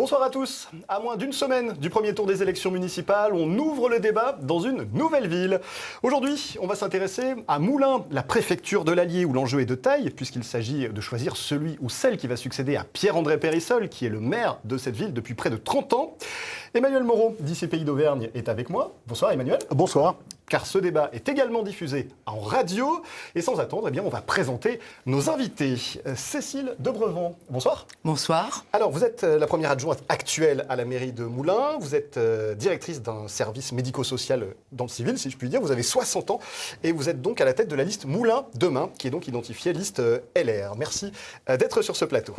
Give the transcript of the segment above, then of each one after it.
Bonsoir à tous. À moins d'une semaine du premier tour des élections municipales, on ouvre le débat dans une nouvelle ville. Aujourd'hui, on va s'intéresser à Moulins, la préfecture de l'Allier, où l'enjeu est de taille, puisqu'il s'agit de choisir celui ou celle qui va succéder à Pierre-André Périssol, qui est le maire de cette ville depuis près de 30 ans. Emmanuel Moreau, d'IC Pays d'Auvergne, est avec moi. Bonsoir Emmanuel. Bonsoir. Car ce débat est également diffusé en radio. Et sans attendre, on va présenter nos invités. Cécile Debrevant, bonsoir. Bonsoir. Alors, vous êtes la première adjointe actuelle à la mairie de Moulins. Vous êtes directrice d'un service médico-social dans le civil, si je puis dire. Vous avez 60 ans et vous êtes donc à la tête de la liste Moulins Demain, qui est donc identifiée liste LR. Merci d'être sur ce plateau.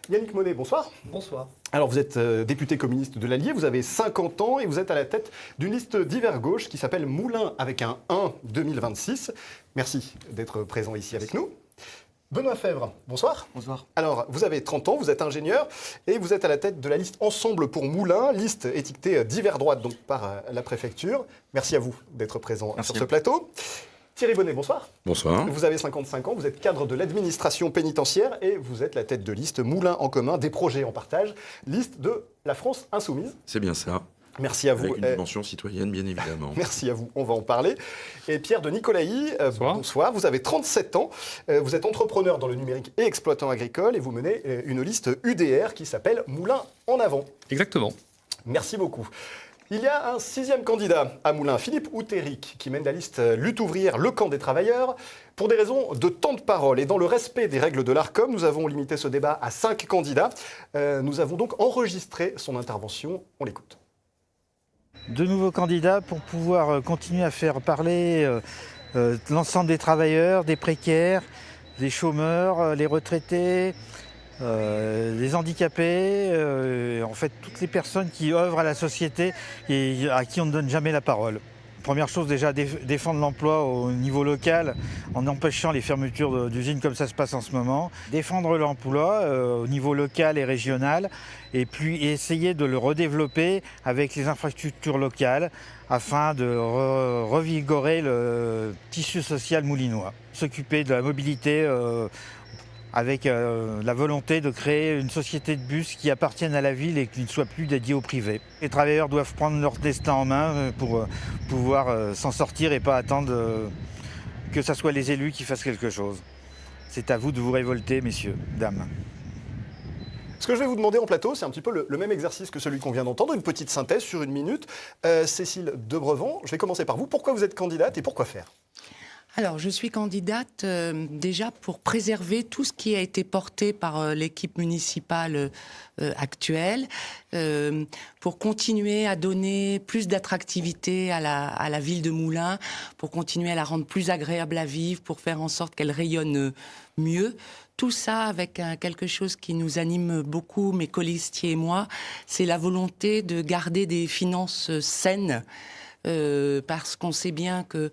Yannick Monet, bonsoir. Bonsoir. Alors, vous êtes député communiste de l'Allier, vous avez 50 ans et vous êtes à la tête d'une liste d'hiver gauche qui s'appelle Moulins avec un 1 2026. Merci d'être présent ici avec nous. Benoît Fèvre, bonsoir. Bonsoir. Alors, vous avez 30 ans, vous êtes ingénieur et vous êtes à la tête de la liste Ensemble pour Moulins, liste étiquetée d'hiver droite donc par la préfecture. Merci à vous d'être présent sur ce plateau. Thierry Bonnet, bonsoir. Bonsoir. Vous avez 55 ans, vous êtes cadre de l'administration pénitentiaire et vous êtes la tête de liste Moulins en commun, des projets en partage, liste de la France Insoumise. C'est bien ça. Merci à vous. Avec une dimension citoyenne, bien évidemment. Merci à vous, on va en parler. Et Pierre de Nicolaï, bonsoir. Vous avez 37 ans, vous êtes entrepreneur dans le numérique et exploitant agricole et vous menez une liste UDR qui s'appelle Moulins en avant. Exactement. Merci beaucoup. Il y a un 6e candidat à Moulins, Philippe Outéric, qui mène la liste Lutte ouvrière, le camp des travailleurs. Pour des raisons de temps de parole et dans le respect des règles de l'ARCOM, nous avons limité ce débat à 5 candidats. Nous avons donc enregistré son intervention. On l'écoute. De nouveaux candidats pour pouvoir continuer à faire parler l'ensemble des travailleurs, des précaires, des chômeurs, les retraités, les handicapés, en fait toutes les personnes qui œuvrent à la société et à qui on ne donne jamais la parole. Première chose déjà, défendre l'emploi au niveau local en empêchant les fermetures d'usines comme ça se passe en ce moment. Défendre l'emploi au niveau local et régional et puis essayer de le redévelopper avec les infrastructures locales afin de revigorer le tissu social moulinois. S'occuper de la mobilité avec la volonté de créer une société de bus qui appartienne à la ville et qui ne soit plus dédiée au privé. Les travailleurs doivent prendre leur destin en main pour pouvoir s'en sortir et pas attendre que ce soit les élus qui fassent quelque chose. C'est à vous de vous révolter, messieurs, dames. Ce que je vais vous demander en plateau, c'est un petit peu le même exercice que celui qu'on vient d'entendre, une petite synthèse sur 1 minute. Cécile Debrevant, je vais commencer par vous. Pourquoi vous êtes candidate et pourquoi faire ? Alors, je suis candidate déjà pour préserver tout ce qui a été porté par l'équipe municipale actuelle, pour continuer à donner plus d'attractivité à la ville de Moulins, pour continuer à la rendre plus agréable à vivre, pour faire en sorte qu'elle rayonne mieux. Tout ça avec quelque chose qui nous anime beaucoup, mes colistiers et moi, c'est la volonté de garder des finances saines. Parce qu'on sait bien que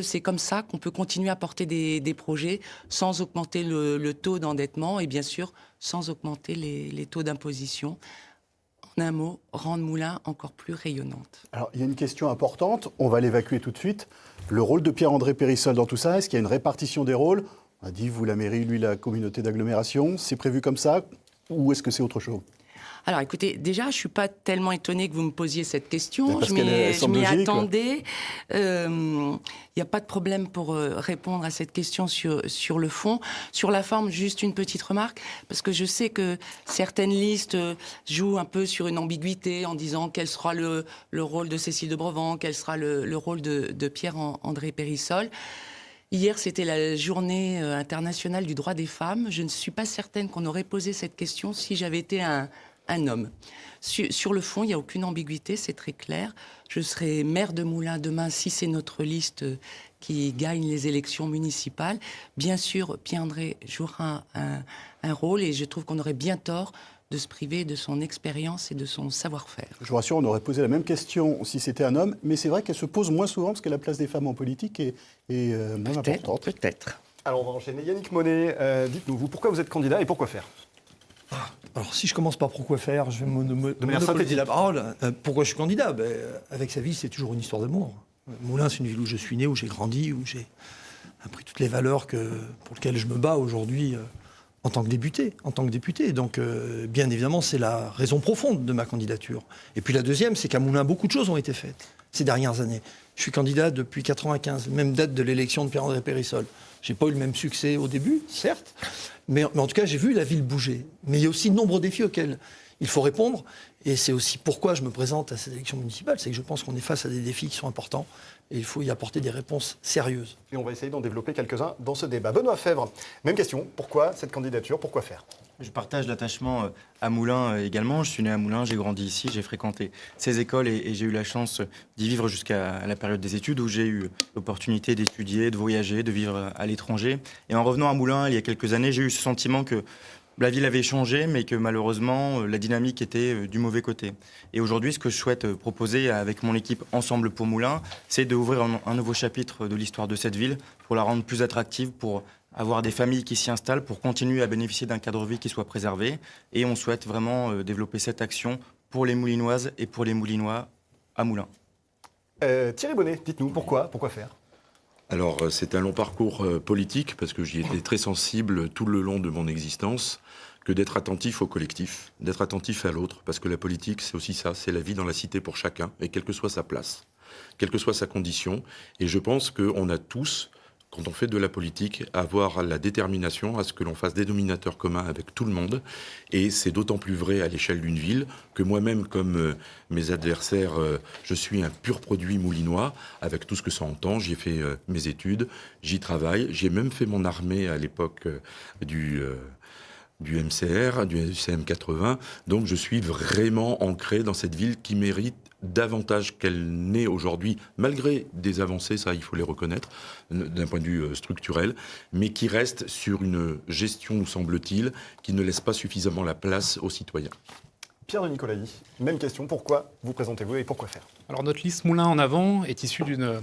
c'est comme ça qu'on peut continuer à porter des projets sans augmenter le taux d'endettement et bien sûr sans augmenter les taux d'imposition. En un mot, rendre Moulins encore plus rayonnante. Alors, il y a une question importante, on va l'évacuer tout de suite. Le rôle de Pierre-André Périssol dans tout ça, est-ce qu'il y a une répartition des rôles ? On a dit, vous la mairie, lui la communauté d'agglomération, c'est prévu comme ça ou est-ce que c'est autre chose ? Alors écoutez, déjà, je ne suis pas tellement étonnée que vous me posiez cette question. Parce Je m'y attendais. Il n'y a pas de problème pour répondre à cette question sur le fond. Sur la forme, juste une petite remarque, parce que je sais que certaines listes jouent un peu sur une ambiguïté en disant quel sera le rôle de Cécile Debrevant, quel sera le rôle de Pierre-André Périssol. Hier, c'était la journée internationale du droit des femmes. Je ne suis pas certaine qu'on aurait posé cette question si j'avais été un homme. Sur le fond, il n'y a aucune ambiguïté, c'est très clair. Je serai maire de Moulins demain si c'est notre liste qui gagne les élections municipales. Bien sûr, Pierre-André jouera un rôle et je trouve qu'on aurait bien tort de se priver de son expérience et de son savoir-faire. Je vous rassure, on aurait posé la même question si c'était un homme, mais c'est vrai qu'elle se pose moins souvent parce que la place des femmes en politique est moins importante. Peut-être. Alors on va enchaîner. Yannick Monet, dites-nous, vous, pourquoi vous êtes candidat et pourquoi faire ? Alors, si je commence par pourquoi faire, je vais monopoliser la parole. Pourquoi je suis candidat ? Avec sa vie, c'est toujours une histoire d'amour. Moulins, c'est une ville où je suis né, où j'ai grandi, où j'ai appris toutes les valeurs pour lesquelles je me bats aujourd'hui en tant que député. Donc, bien évidemment, c'est la raison profonde de ma candidature. Et puis la deuxième, c'est qu'à Moulins, beaucoup de choses ont été faites ces dernières années. Je suis candidat depuis 1995, même date de l'élection de Pierre-André Périssol. Je n'ai pas eu le même succès au début, certes, mais en tout cas, j'ai vu la ville bouger. Mais il y a aussi de nombreux défis auxquels il faut répondre. Et c'est aussi pourquoi je me présente à cette élection municipale. C'est que je pense qu'on est face à des défis qui sont importants et il faut y apporter des réponses sérieuses. Et on va essayer d'en développer quelques-uns dans ce débat. Benoît Febvre, même question. Pourquoi cette candidature? Pourquoi faire? Je partage l'attachement à Moulins également. Je suis né à Moulins, j'ai grandi ici, j'ai fréquenté ces écoles et j'ai eu la chance d'y vivre jusqu'à la période des études où j'ai eu l'opportunité d'étudier, de voyager, de vivre à l'étranger. Et en revenant à Moulins, il y a quelques années, j'ai eu ce sentiment que la ville avait changé, mais que malheureusement, la dynamique était du mauvais côté. Et aujourd'hui, ce que je souhaite proposer avec mon équipe Ensemble pour Moulins, c'est d'ouvrir un nouveau chapitre de l'histoire de cette ville pour la rendre plus attractive, pour avoir des familles qui s'y installent, pour continuer à bénéficier d'un cadre de vie qui soit préservé. Et on souhaite vraiment développer cette action pour les Moulinoises et pour les Moulinois à Moulins. Thierry Bonnet, dites-nous pourquoi faire? Alors, c'est un long parcours politique, parce que j'y étais très sensible tout le long de mon existence, que d'être attentif au collectif, d'être attentif à l'autre, parce que la politique, c'est aussi ça, c'est la vie dans la cité pour chacun, et quelle que soit sa place, quelle que soit sa condition. Et je pense qu'on a tous, quand on fait de la politique, à avoir la détermination à ce que l'on fasse des dénominateurs communs avec tout le monde. Et c'est d'autant plus vrai à l'échelle d'une ville que moi-même, comme mes adversaires, je suis un pur produit moulinois, avec tout ce que ça entend. J'y ai fait mes études, j'y travaille. J'ai même fait mon armée à l'époque du MCR, du CM 80. Donc je suis vraiment ancré dans cette ville qui mérite davantage qu'elle n'est aujourd'hui, malgré des avancées, ça il faut les reconnaître, d'un point de vue structurel, mais qui reste sur une gestion, nous semble-t-il, qui ne laisse pas suffisamment la place aux citoyens. Pierre de Nicolaï, même question, pourquoi vous présentez-vous et pourquoi faire? Alors notre liste Moulins en avant est issue d'une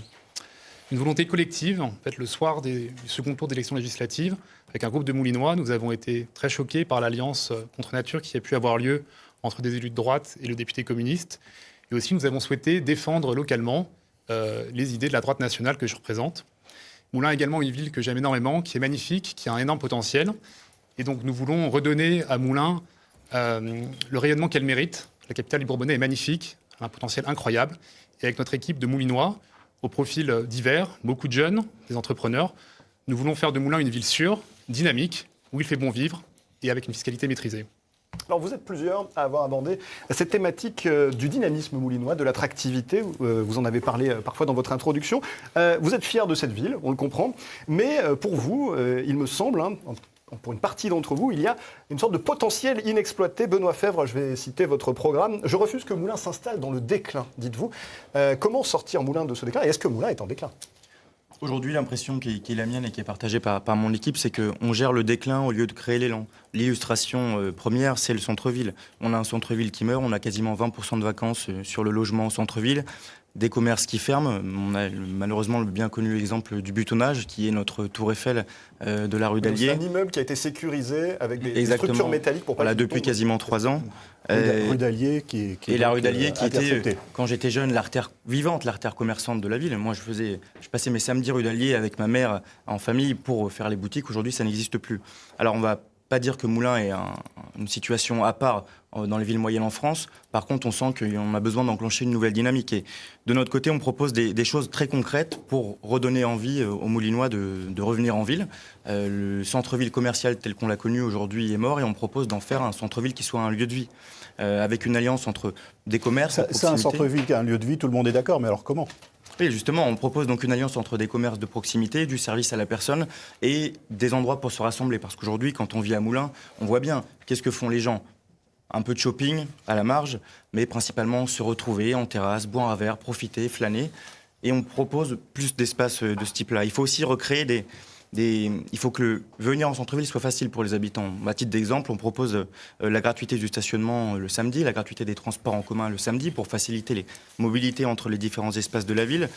volonté collective. En fait, le soir du second tour d'élection législative, avec un groupe de Moulinois, nous avons été très choqués par l'alliance contre nature qui a pu avoir lieu entre des élus de droite et le député communiste. Et aussi, nous avons souhaité défendre localement les idées de la droite nationale que je représente. Moulins est également une ville que j'aime énormément, qui est magnifique, qui a un énorme potentiel. Et donc, nous voulons redonner à Moulins le rayonnement qu'elle mérite. La capitale du Bourbonnais est magnifique, elle a un potentiel incroyable. Et avec notre équipe de Moulinois, au profil divers, beaucoup de jeunes, des entrepreneurs, nous voulons faire de Moulins une ville sûre, dynamique, où il fait bon vivre et avec une fiscalité maîtrisée. Alors vous êtes plusieurs à avoir abordé cette thématique du dynamisme moulinois, de l'attractivité. Vous en avez parlé parfois dans votre introduction. Vous êtes fiers de cette ville, on le comprend. Mais pour vous, il me semble, pour une partie d'entre vous, il y a une sorte de potentiel inexploité. Benoît Febvre, je vais citer votre programme. Je refuse que Moulins s'installe dans le déclin, dites-vous. Comment sortir Moulins de ce déclin? Et est-ce que Moulins est en déclin? Aujourd'hui, l'impression qui est la mienne et qui est partagée par mon équipe, c'est qu'on gère le déclin au lieu de créer l'élan. L'illustration première, c'est le centre-ville. On a un centre-ville qui meurt, on a quasiment 20% de vacances sur le logement au centre-ville, des commerces qui ferment. On a malheureusement le bien connu exemple du Butonnage, qui est notre tour Eiffel de la rue d'Allier. C'est un immeuble qui a été sécurisé avec des structures métalliques pour pas... Voilà, depuis quasiment 3 ans. Rue d'Allier et la rue d'Allier qui était, était, quand j'étais jeune, l'artère vivante, l'artère commerçante de la ville. Moi, je passais mes samedis rue d'Allier avec ma mère en famille pour faire les boutiques. Aujourd'hui, ça n'existe plus. Alors, on va pas dire que Moulins est une situation à part dans les villes moyennes en France. Par contre, on sent qu'on a besoin d'enclencher une nouvelle dynamique. Et de notre côté, on propose des choses très concrètes pour redonner envie aux Moulinois de revenir en ville. Le centre-ville commercial tel qu'on l'a connu aujourd'hui est mort et on propose d'en faire un centre-ville qui soit un lieu de vie. Avec une alliance entre des commerces... C'est un centre-ville qui a un lieu de vie, tout le monde est d'accord, mais alors comment ? Oui, justement, on propose donc une alliance entre des commerces de proximité, du service à la personne et des endroits pour se rassembler. Parce qu'aujourd'hui, quand on vit à Moulins, on voit bien qu'est-ce que font les gens. Un peu de shopping à la marge, mais principalement se retrouver en terrasse, boire un verre, profiter, flâner. Et on propose plus d'espaces de ce type-là. Il faut aussi recréer il faut que venir en centre-ville soit facile pour les habitants. À titre d'exemple, on propose la gratuité du stationnement le samedi, la gratuité des transports en commun le samedi pour faciliter les mobilités entre les différents espaces de la ville.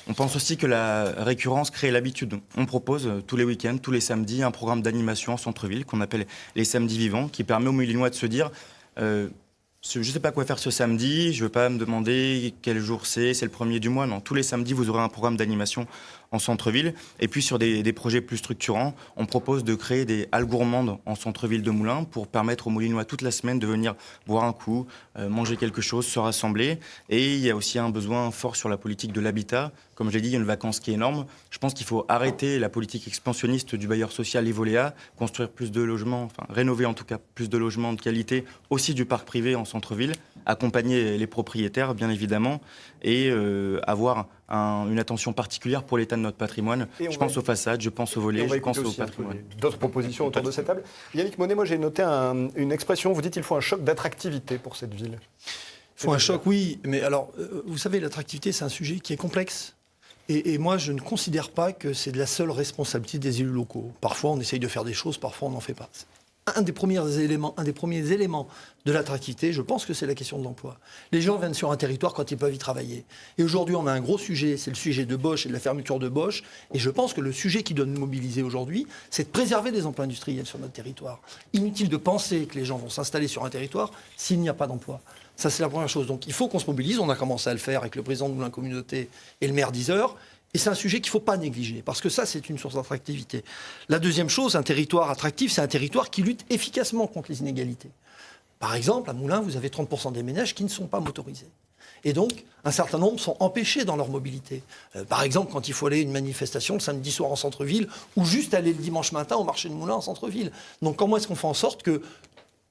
On pense aussi que la récurrence crée l'habitude. On propose tous les week-ends, tous les samedis, un programme d'animation en centre-ville qu'on appelle les samedis vivants, qui permet aux Moulinois de se dire je ne sais pas quoi faire ce samedi, je ne veux pas me demander quel jour c'est le premier du mois. Non, tous les samedis, vous aurez un programme d'animation en centre-ville. Et puis sur des projets plus structurants, on propose de créer des halles gourmandes en centre-ville de Moulins pour permettre aux Moulinois toute la semaine de venir boire un coup, manger quelque chose, se rassembler. Et il y a aussi un besoin fort sur la politique de l'habitat. Comme je l'ai dit, il y a une vacance qui est énorme. Je pense qu'il faut arrêter la politique expansionniste du bailleur social Evoléa, construire plus de logements, enfin rénover en tout cas plus de logements de qualité, aussi du parc privé en centre-ville, accompagner les propriétaires bien évidemment, et avoir une attention particulière pour l'état de notre patrimoine. Je pense aux façades, je pense aux volets, je pense au patrimoine. D'autres propositions autour de cette table. Yannick Monet, moi j'ai noté une expression, vous dites qu'il faut un choc d'attractivité pour cette ville. Il faut un choc, oui, mais alors, vous savez, l'attractivité, c'est un sujet qui est complexe. Et moi, je ne considère pas que c'est de la seule responsabilité des élus locaux. Parfois, on essaye de faire des choses, parfois, on n'en fait pas. Un des premiers éléments de l'attractivité, je pense que c'est la question de l'emploi. Les gens viennent sur un territoire quand ils peuvent y travailler. Et aujourd'hui, on a un gros sujet, c'est le sujet de Bosch et de la fermeture de Bosch. Et je pense que le sujet qui doit nous mobiliser aujourd'hui, c'est de préserver des emplois industriels sur notre territoire. Inutile de penser que les gens vont s'installer sur un territoire s'il n'y a pas d'emploi. Ça, c'est la première chose. Donc, il faut qu'on se mobilise. On a commencé à le faire avec le président de Moulins Communauté et le maire d'Yzeure. Et c'est un sujet qu'il ne faut pas négliger, parce que ça, c'est une source d'attractivité. La deuxième chose, un territoire attractif, c'est un territoire qui lutte efficacement contre les inégalités. Par exemple, à Moulins, vous avez 30% des ménages qui ne sont pas motorisés. Et donc, un certain nombre sont empêchés dans leur mobilité. Par exemple, quand il faut aller à une manifestation le samedi soir en centre-ville, ou juste aller le dimanche matin au marché de Moulins en centre-ville. Donc, comment est-ce qu'on fait en sorte que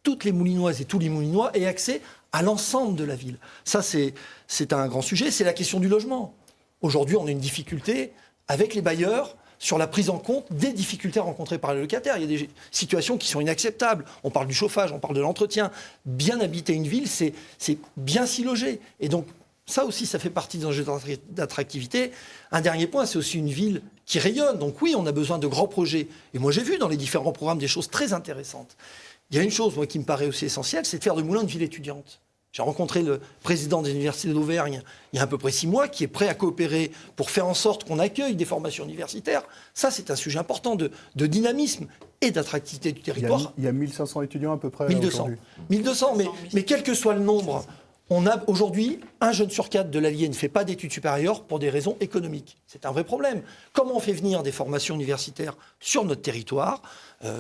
toutes les Moulinoises et tous les Moulinois aient accès à l'ensemble de la ville? Ça, c'est un grand sujet. C'est la question du logement. Aujourd'hui, on a une difficulté avec les bailleurs sur la prise en compte des difficultés rencontrées par les locataires. Il y a des situations qui sont inacceptables. On parle du chauffage, on parle de l'entretien. Bien habiter une ville, c'est bien s'y loger. Et donc, ça aussi, ça fait partie des enjeux d'attractivité. Un dernier point, c'est aussi une ville qui rayonne. Donc oui, on a besoin de grands projets. Et moi, j'ai vu dans les différents programmes des choses très intéressantes. Il y a une chose, moi, qui me paraît aussi essentielle, c'est de faire de Moulins une ville étudiante. J'ai rencontré le président de l'Université d'Auvergne il y a à peu près 6 mois, qui est prêt à coopérer pour faire en sorte qu'on accueille des formations universitaires. Ça, c'est un sujet important de dynamisme et d'attractivité du territoire. Il y a 1500 étudiants à peu près 1200. aujourd'hui. 1200, mais quel que soit le nombre, on a aujourd'hui, un jeune sur 4 de l'Allier ne fait pas d'études supérieures pour des raisons économiques. C'est un vrai problème. Comment on fait venir des formations universitaires sur notre territoire?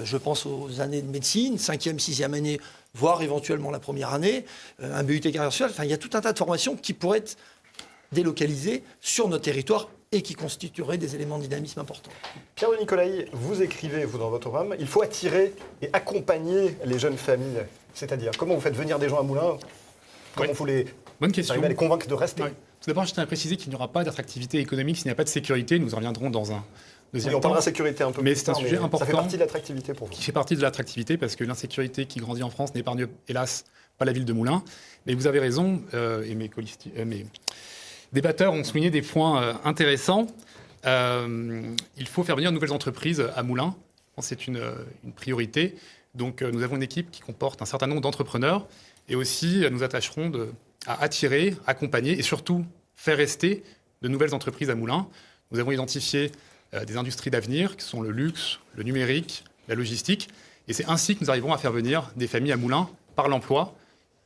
Je pense aux années de médecine, 5e, 6e année, voire éventuellement la première année, un BUT carrière sociale. Enfin, il y a tout un tas de formations qui pourraient être délocalisées sur notre territoire et qui constitueraient des éléments de dynamisme importants. Pierre de Nicolai, vous écrivez, vous, dans votre programme, il faut attirer et accompagner les jeunes familles. C'est-à-dire, comment vous faites venir des gens à Moulins? Comment vous Bonne question. arrivez à les convaincre de rester? Tout d'abord, je tiens à préciser qu'il n'y aura pas d'attractivité économique s'il n'y a pas de sécurité. Nous en reviendrons dans un deuxième On temps. parlera sécurité un peu Mais plus c'est un tard, sujet important. Ça fait partie de l'attractivité pour vous. Qui fait partie de l'attractivité parce que l'insécurité qui grandit en France n'épargne, hélas, pas la ville de Moulins. Mais vous avez raison, et mes débatteurs ont souligné des points intéressants. Il faut faire venir de nouvelles entreprises à Moulins. C'est une priorité. Donc, nous avons une équipe qui comporte un certain nombre d'entrepreneurs. Et aussi, nous attacherons à attirer, accompagner et surtout faire rester de nouvelles entreprises à Moulins. Nous avons identifié des industries d'avenir qui sont le luxe, le numérique, la logistique. Et c'est ainsi que nous arriverons à faire venir des familles à Moulins par l'emploi.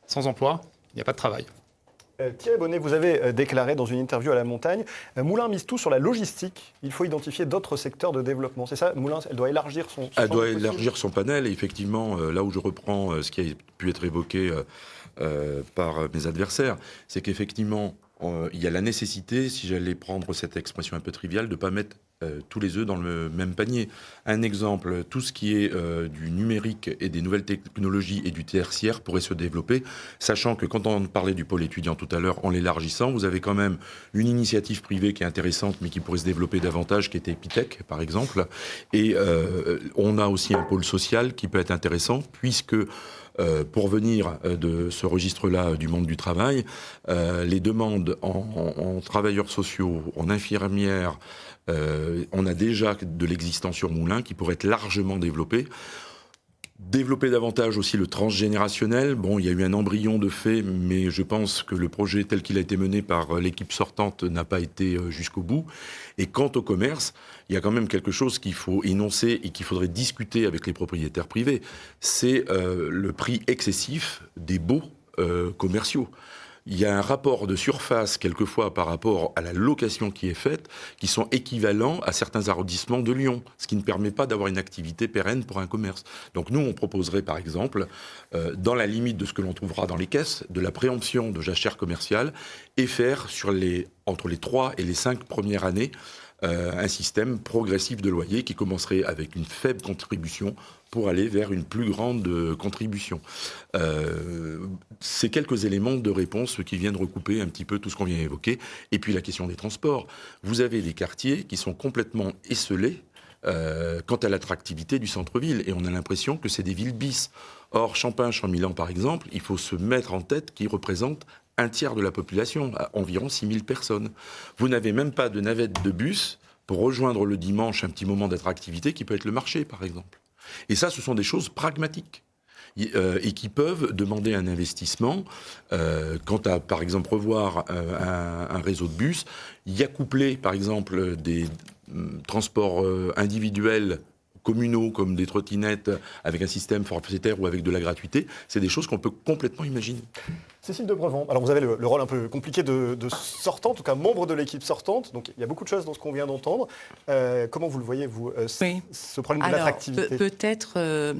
Sans emploi, il n'y a pas de travail. Thierry Bonnet, vous avez déclaré dans une interview à La Montagne, Moulins mise tout sur la logistique. Il faut identifier d'autres secteurs de développement. C'est ça, Moulins, elle doit élargir son Elle doit élargir son panel. Et effectivement, là où je reprends ce qui a pu être évoqué par mes adversaires, c'est qu'effectivement, il y a la nécessité, si j'allais prendre cette expression un peu triviale, de ne pas mettre tous les œufs dans le même panier. Un exemple, tout ce qui est du numérique et des nouvelles technologies et du tertiaire pourrait se développer, sachant que quand on parlait du pôle étudiant tout à l'heure, en l'élargissant, vous avez quand même une initiative privée qui est intéressante, mais qui pourrait se développer davantage, qui était Epitech, par exemple. Et on a aussi un pôle social qui peut être intéressant, puisque pour venir de ce registre-là du monde du travail, les demandes en travailleurs sociaux, en infirmières, on a déjà de l'existant sur Moulins qui pourrait être largement développé. Développer davantage aussi le transgénérationnel. Bon, il y a eu un embryon de fait, mais je pense que le projet tel qu'il a été mené par l'équipe sortante n'a pas été jusqu'au bout. Et quant au commerce, il y a quand même quelque chose qu'il faut énoncer et qu'il faudrait discuter avec les propriétaires privés. C'est le prix excessif des baux commerciaux. il y a un rapport de surface, quelquefois, par rapport à la location qui est faite, qui sont équivalents à certains arrondissements de Lyon, ce qui ne permet pas d'avoir une activité pérenne pour un commerce. Donc nous, on proposerait, par exemple, dans la limite de ce que l'on trouvera dans les caisses, de la préemption de jachère commerciale et faire, entre les 3 et les 5 premières années, un système progressif de loyer qui commencerait avec une faible contribution pour aller vers une plus grande contribution. C'est quelques éléments de réponse qui viennent recouper un petit peu tout ce qu'on vient d'évoquer. Et puis la question des transports. Vous avez des quartiers qui sont complètement esselés quant à l'attractivité du centre-ville. Et on a l'impression que c'est des villes bis. Or, Champagne-Champmilan, par exemple, il faut se mettre en tête qu'ils représentent un tiers de la population, à environ 6 000 personnes. Vous n'avez même pas de navette de bus pour rejoindre le dimanche un petit moment d'attractivité qui peut être le marché, par exemple. Et ça, ce sont des choses pragmatiques et qui peuvent demander un investissement. Quant à, par exemple, revoir un réseau de bus, y accoupler, par exemple, des transports individuels communaux comme des trottinettes avec un système forfaitaire ou avec de la gratuité, c'est des choses qu'on peut complètement imaginer. Cécile de Brevant, alors vous avez le rôle un peu compliqué de sortant, en tout cas membre de l'équipe sortante, donc il y a beaucoup de choses dans ce qu'on vient d'entendre. Comment vous le voyez, vous, ce problème de l'attractivité ? Peut-être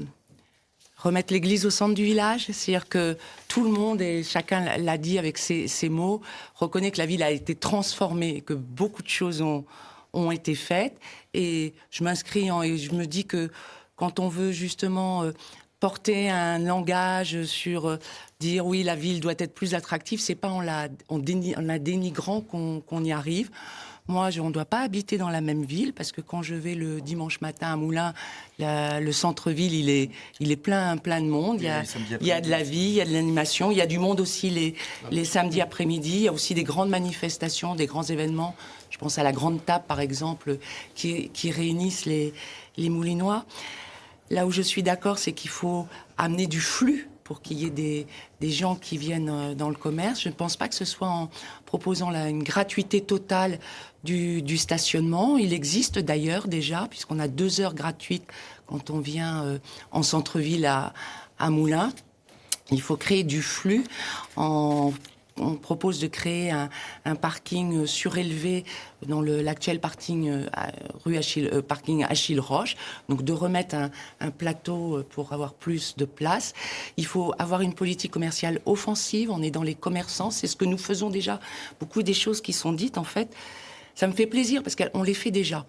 remettre l'église au centre du village, c'est-à-dire que tout le monde, et chacun l'a dit avec ses mots, reconnaît que la ville a été transformée, que beaucoup de choses ont été faites, et je m'inscris et je me dis que quand on veut justement porter un langage sur dire oui, la ville doit être plus attractive, c'est pas en la dénigrant qu'on y arrive. Moi, on ne doit pas habiter dans la même ville, parce que quand je vais le dimanche matin à Moulins, le centre-ville, il est plein de monde. Il y a de la vie, il y a de l'animation, il y a du monde aussi les samedis après-midi. Il y a aussi des grandes manifestations, des grands événements. Je pense à la Grande Table, par exemple, qui réunissent les Moulinois. Là où je suis d'accord, c'est qu'il faut amener du flux pour qu'il y ait des gens qui viennent dans le commerce. Je ne pense pas que ce soit en proposant une gratuité totale du stationnement. Il existe d'ailleurs déjà, puisqu'on a 2 heures gratuites quand on vient en centre-ville à Moulins. Il faut créer du flux on propose de créer un parking surélevé dans l'actuel parking parking Achille Roche, donc de remettre un plateau pour avoir plus de place. Il faut avoir une politique commerciale offensive. On est dans les commerçants, c'est ce que nous faisons déjà. Beaucoup des choses qui sont dites, en fait, ça me fait plaisir parce qu'on les fait déjà.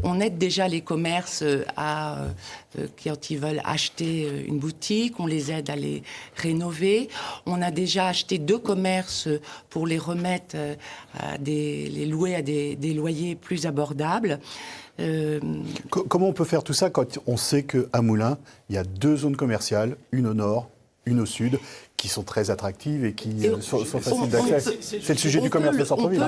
On aide déjà les commerces quand ils veulent acheter une boutique, on les aide à les rénover. On a déjà acheté 2 commerces pour les remettre, les louer à des loyers plus abordables. Comment on peut faire tout ça quand on sait qu'à Moulins, il y a 2 zones commerciales, une au nord, une au sud, qui sont très attractives et qui sont faciles d'accès? C'est le sujet du commerce de centre-ville.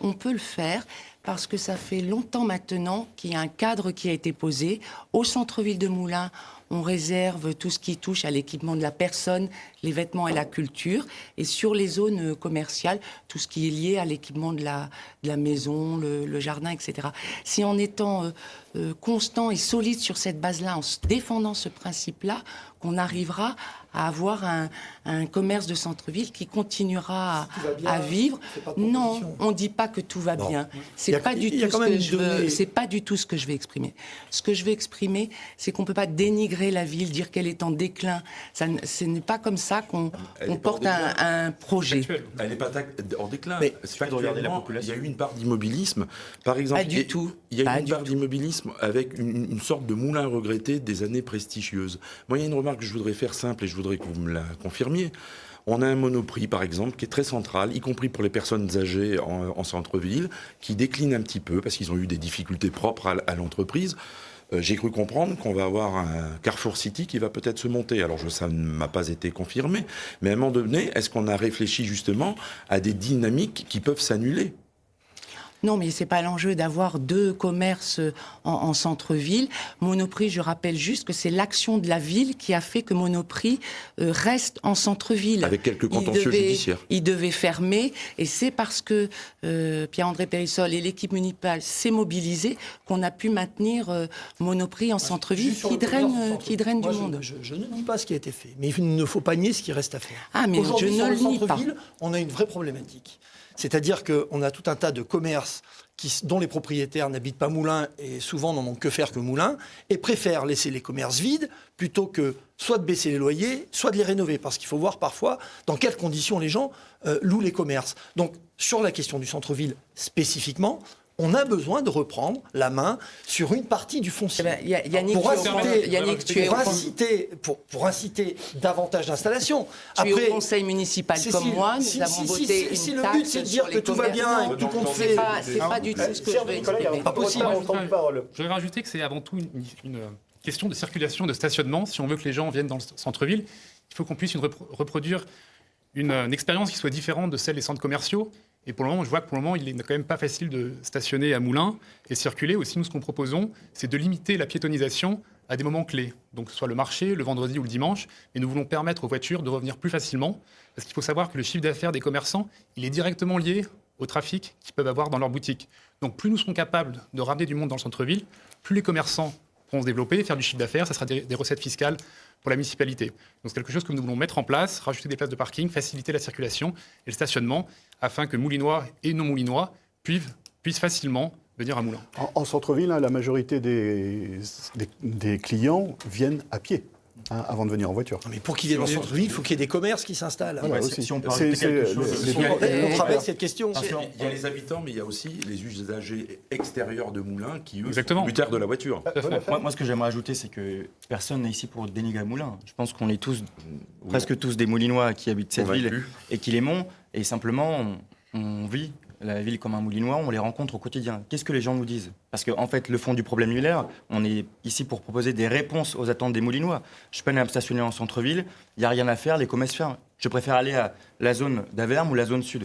On peut le faire parce que ça fait longtemps maintenant qu'il y a un cadre qui a été posé. Au centre-ville de Moulins, on réserve tout ce qui touche à l'équipement de la personne, les vêtements et la culture. Et sur les zones commerciales, tout ce qui est lié à l'équipement de la maison, le jardin, etc. Si en étant constant et solide sur cette base-là, en défendant ce principe-là, qu'on arrivera à avoir un commerce de centre-ville qui continuera à vivre. Non, on ne dit pas que tout va bien. C'est pas du tout ce que je vais exprimer. Ce que je vais exprimer, c'est qu'on ne peut pas dénigrer la ville, dire qu'elle est en déclin. Ce n'est pas comme ça qu'on porte un projet. Elle n'est pas en déclin. Mais c'est pas de regarder la population. Il y a eu une part d'immobilisme, par exemple. Pas du tout. Il y a eu une part d'immobilisme avec une sorte de moulin regretté des années prestigieuses. Moi, il y a une remarque que je voudrais faire simple et je voudrais que vous me la confirmiez. On a un Monoprix, par exemple, qui est très central, y compris pour les personnes âgées en centre-ville, qui décline un petit peu parce qu'ils ont eu des difficultés propres à l'entreprise. J'ai cru comprendre qu'on va avoir un Carrefour City qui va peut-être se monter. Alors ça ne m'a pas été confirmé, mais à un moment donné, est-ce qu'on a réfléchi justement à des dynamiques qui peuvent s'annuler ? Non, mais c'est pas l'enjeu d'avoir 2 commerces en centre-ville. Monoprix, je rappelle juste que c'est l'action de la ville qui a fait que Monoprix reste en centre-ville. Avec quelques contentieux judiciaires. Il devait fermer, et c'est parce que Pierre-André Périssol et l'équipe municipale s'est mobilisée qu'on a pu maintenir Monoprix en centre-ville qui draine du monde. Je ne nie pas ce qui a été fait, mais il ne faut pas nier ce qui reste à faire. Ah, mais Aujourd'hui, je sur ne le le nie pas. centre-ville, on a une vraie problématique. C'est-à-dire qu'on a tout un tas de commerces dont les propriétaires n'habitent pas Moulins et souvent n'en ont que faire que Moulins, et préfèrent laisser les commerces vides plutôt que soit de baisser les loyers, soit de les rénover. Parce qu'il faut voir parfois dans quelles conditions les gens louent les commerces. Donc sur la question du centre-ville spécifiquement, on a besoin de reprendre la main sur une partie du foncier. Pour inciter davantage d'installations. Tu es au conseil municipal comme moi, nous avons voté si une le taxe but c'est de dire sur que les tout va bien et que tout compte fait... C'est pas du tout ce que je veux exprimer. Pas possible. Je voudrais rajouter que c'est avant tout une question de circulation, de stationnement. Si on veut que les gens viennent dans le centre-ville, il faut qu'on puisse reproduire une expérience qui soit différente de celle des centres commerciaux. Et pour le moment, je vois que pour le moment, il n'est quand même pas facile de stationner à Moulins et circuler. Aussi, nous, ce qu'on proposons, c'est de limiter la piétonisation à des moments clés. Donc, que ce soit le marché, le vendredi ou le dimanche. Et nous voulons permettre aux voitures de revenir plus facilement. Parce qu'il faut savoir que le chiffre d'affaires des commerçants, il est directement lié au trafic qu'ils peuvent avoir dans leur boutique. Donc, plus nous serons capables de ramener du monde dans le centre-ville, plus les commerçants pourront se développer, faire du chiffre d'affaires. Ça sera des recettes fiscales pour la municipalité. Donc c'est quelque chose que nous voulons mettre en place, rajouter des places de parking, faciliter la circulation et le stationnement, afin que Moulinois et non-Moulinois puissent facilement venir à Moulins. En centre-ville, la majorité des clients viennent à pied. Avant de venir en voiture. Mais pour qu'il y ait dans le centre-ville, il faut qu'il y ait des commerces qui s'installent. Si on peut rajouter quelque chose... On travaille cette question. Il y a les habitants, mais il y a aussi les usagers extérieurs de Moulins qui, eux, Exactement. sont tributaires de la voiture. Moi, ce que j'aimerais ajouter, c'est que personne n'est ici pour dénigrer Moulins. Je pense qu'on est tous, presque tous des Moulinois qui habitent cette ville et qui l'aimons. Et simplement, on vit la ville comme un Moulinois, on les rencontre au quotidien. Qu'est-ce que les gens nous disent? Parce qu'en fait, le fond du problème est là. On est ici pour proposer des réponses aux attentes des Moulinois. Je peine à me stationner en centre-ville, il n'y a rien à faire, les commerces ferment. Je préfère aller à la zone d'Averme ou la zone sud.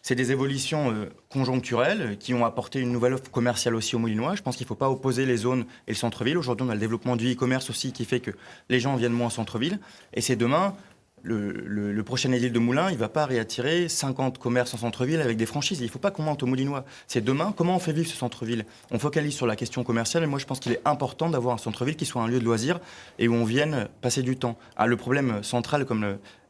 C'est des évolutions conjoncturelles qui ont apporté une nouvelle offre commerciale aussi aux Moulinois. Je pense qu'il ne faut pas opposer les zones et le centre-ville. Aujourd'hui, on a le développement du e-commerce aussi qui fait que les gens viennent moins en centre-ville. Et c'est demain... Le prochain édile de Moulins, il ne va pas réattirer 50 commerces en centre-ville avec des franchises. Il ne faut pas qu'on mente aux Moulinois. C'est demain, comment on fait vivre ce centre-ville? On focalise sur la question commerciale, et moi je pense qu'il est important d'avoir un centre-ville qui soit un lieu de loisirs et où on vienne passer du temps. Le problème central,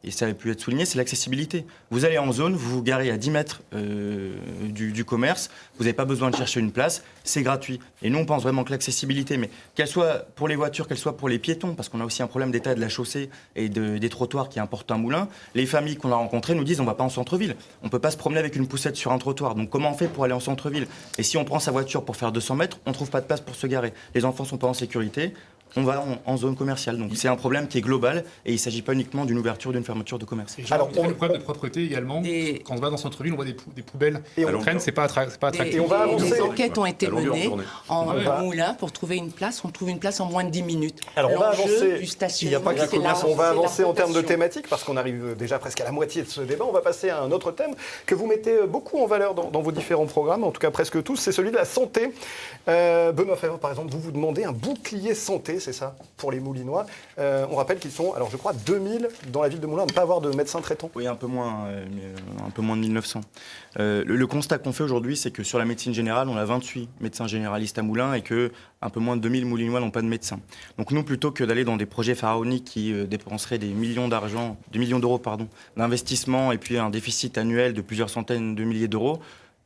et ça a pu être souligné, c'est l'accessibilité. Vous allez en zone, vous vous garez à 10 mètres du commerce, vous n'avez pas besoin de chercher une place, c'est gratuit. Et nous, on pense vraiment que l'accessibilité, mais qu'elle soit pour les voitures, qu'elle soit pour les piétons, parce qu'on a aussi un problème d'état de la chaussée et des trottoirs qui est important à Moulins, les familles qu'on a rencontrées nous disent on ne va pas en centre-ville. On ne peut pas se promener avec une poussette sur un trottoir. Donc comment on fait pour aller en centre-ville? Et si on prend sa voiture pour faire 200 mètres, on ne trouve pas de place pour se garer. Les enfants ne sont pas en sécurité. On va en zone commerciale. Donc c'est un problème qui est global et il ne s'agit pas uniquement d'une ouverture, d'une fermeture de commerce. Alors, on a le problème de propreté également. Quand on va dans le centre-ville, on voit des poubelles. Et on traîne, c'est pas attractif. Et on va avancer. Des enquêtes ont été menées en Moulins pour trouver une place. On trouve une place en moins de 10 minutes. Alors on va avancer. Du stationnement, on va avancer en termes de thématiques parce qu'on arrive déjà presque à la moitié de ce débat. On va passer à un autre thème que vous mettez beaucoup en valeur dans vos différents programmes, en tout cas presque tous. C'est celui de la santé. Benoît Favre, par exemple, vous demandez un bouclier santé, c'est ça, pour les Moulinois. On rappelle qu'ils sont, alors je crois, 2000 dans la ville de Moulins à ne pas avoir de médecin traitant. Oui, un peu moins de 1900. Le constat qu'on fait aujourd'hui, c'est que sur la médecine générale, on a 28 médecins généralistes à Moulins et que un peu moins de 2000 Moulinois n'ont pas de médecin. Donc nous, plutôt que d'aller dans des projets pharaoniques qui dépenseraient des millions d'euros d'investissement et puis un déficit annuel de plusieurs centaines de milliers d'euros,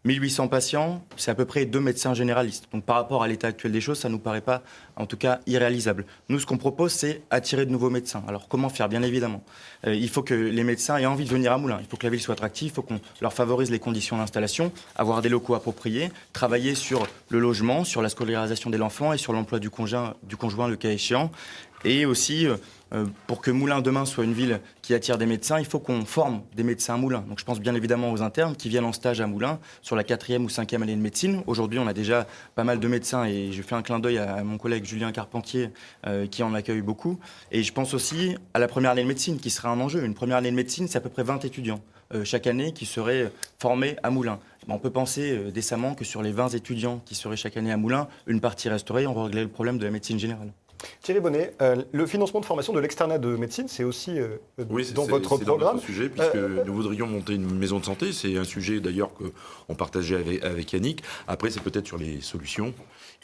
1800 patients, c'est à peu près 2 médecins généralistes. Donc par rapport à l'état actuel des choses, ça ne nous paraît pas, en tout cas, irréalisable. Nous, ce qu'on propose, c'est attirer de nouveaux médecins. Alors comment faire? Bien évidemment. Il faut que les médecins aient envie de venir à Moulins. Il faut que la ville soit attractive, il faut qu'on leur favorise les conditions d'installation, avoir des locaux appropriés, travailler sur le logement, sur la scolarisation de l'enfant et sur l'emploi du conjoint, le cas échéant. Et aussi, pour que Moulins demain soit une ville qui attire des médecins, il faut qu'on forme des médecins à Moulins. Donc je pense bien évidemment aux internes qui viennent en stage à Moulins sur la 4e ou 5e année de médecine. Aujourd'hui, on a déjà pas mal de médecins et je fais un clin d'œil à mon collègue Julien Carpentier qui en accueille beaucoup. Et je pense aussi à la première année de médecine qui sera un enjeu. Une première année de médecine, c'est à peu près 20 étudiants. chaque année qui seraient formés à Moulins. On peut penser décemment que sur les 20 étudiants qui seraient chaque année à Moulins, une partie resterait et on va régler le problème de la médecine générale. Thierry Bonnet, le financement de formation de l'externat de médecine, c'est aussi dans votre c'est programme. dans notre sujet, puisque nous voudrions monter une maison de santé. C'est un sujet d'ailleurs qu'on partageait avec Yannick. Après, c'est peut-être sur les solutions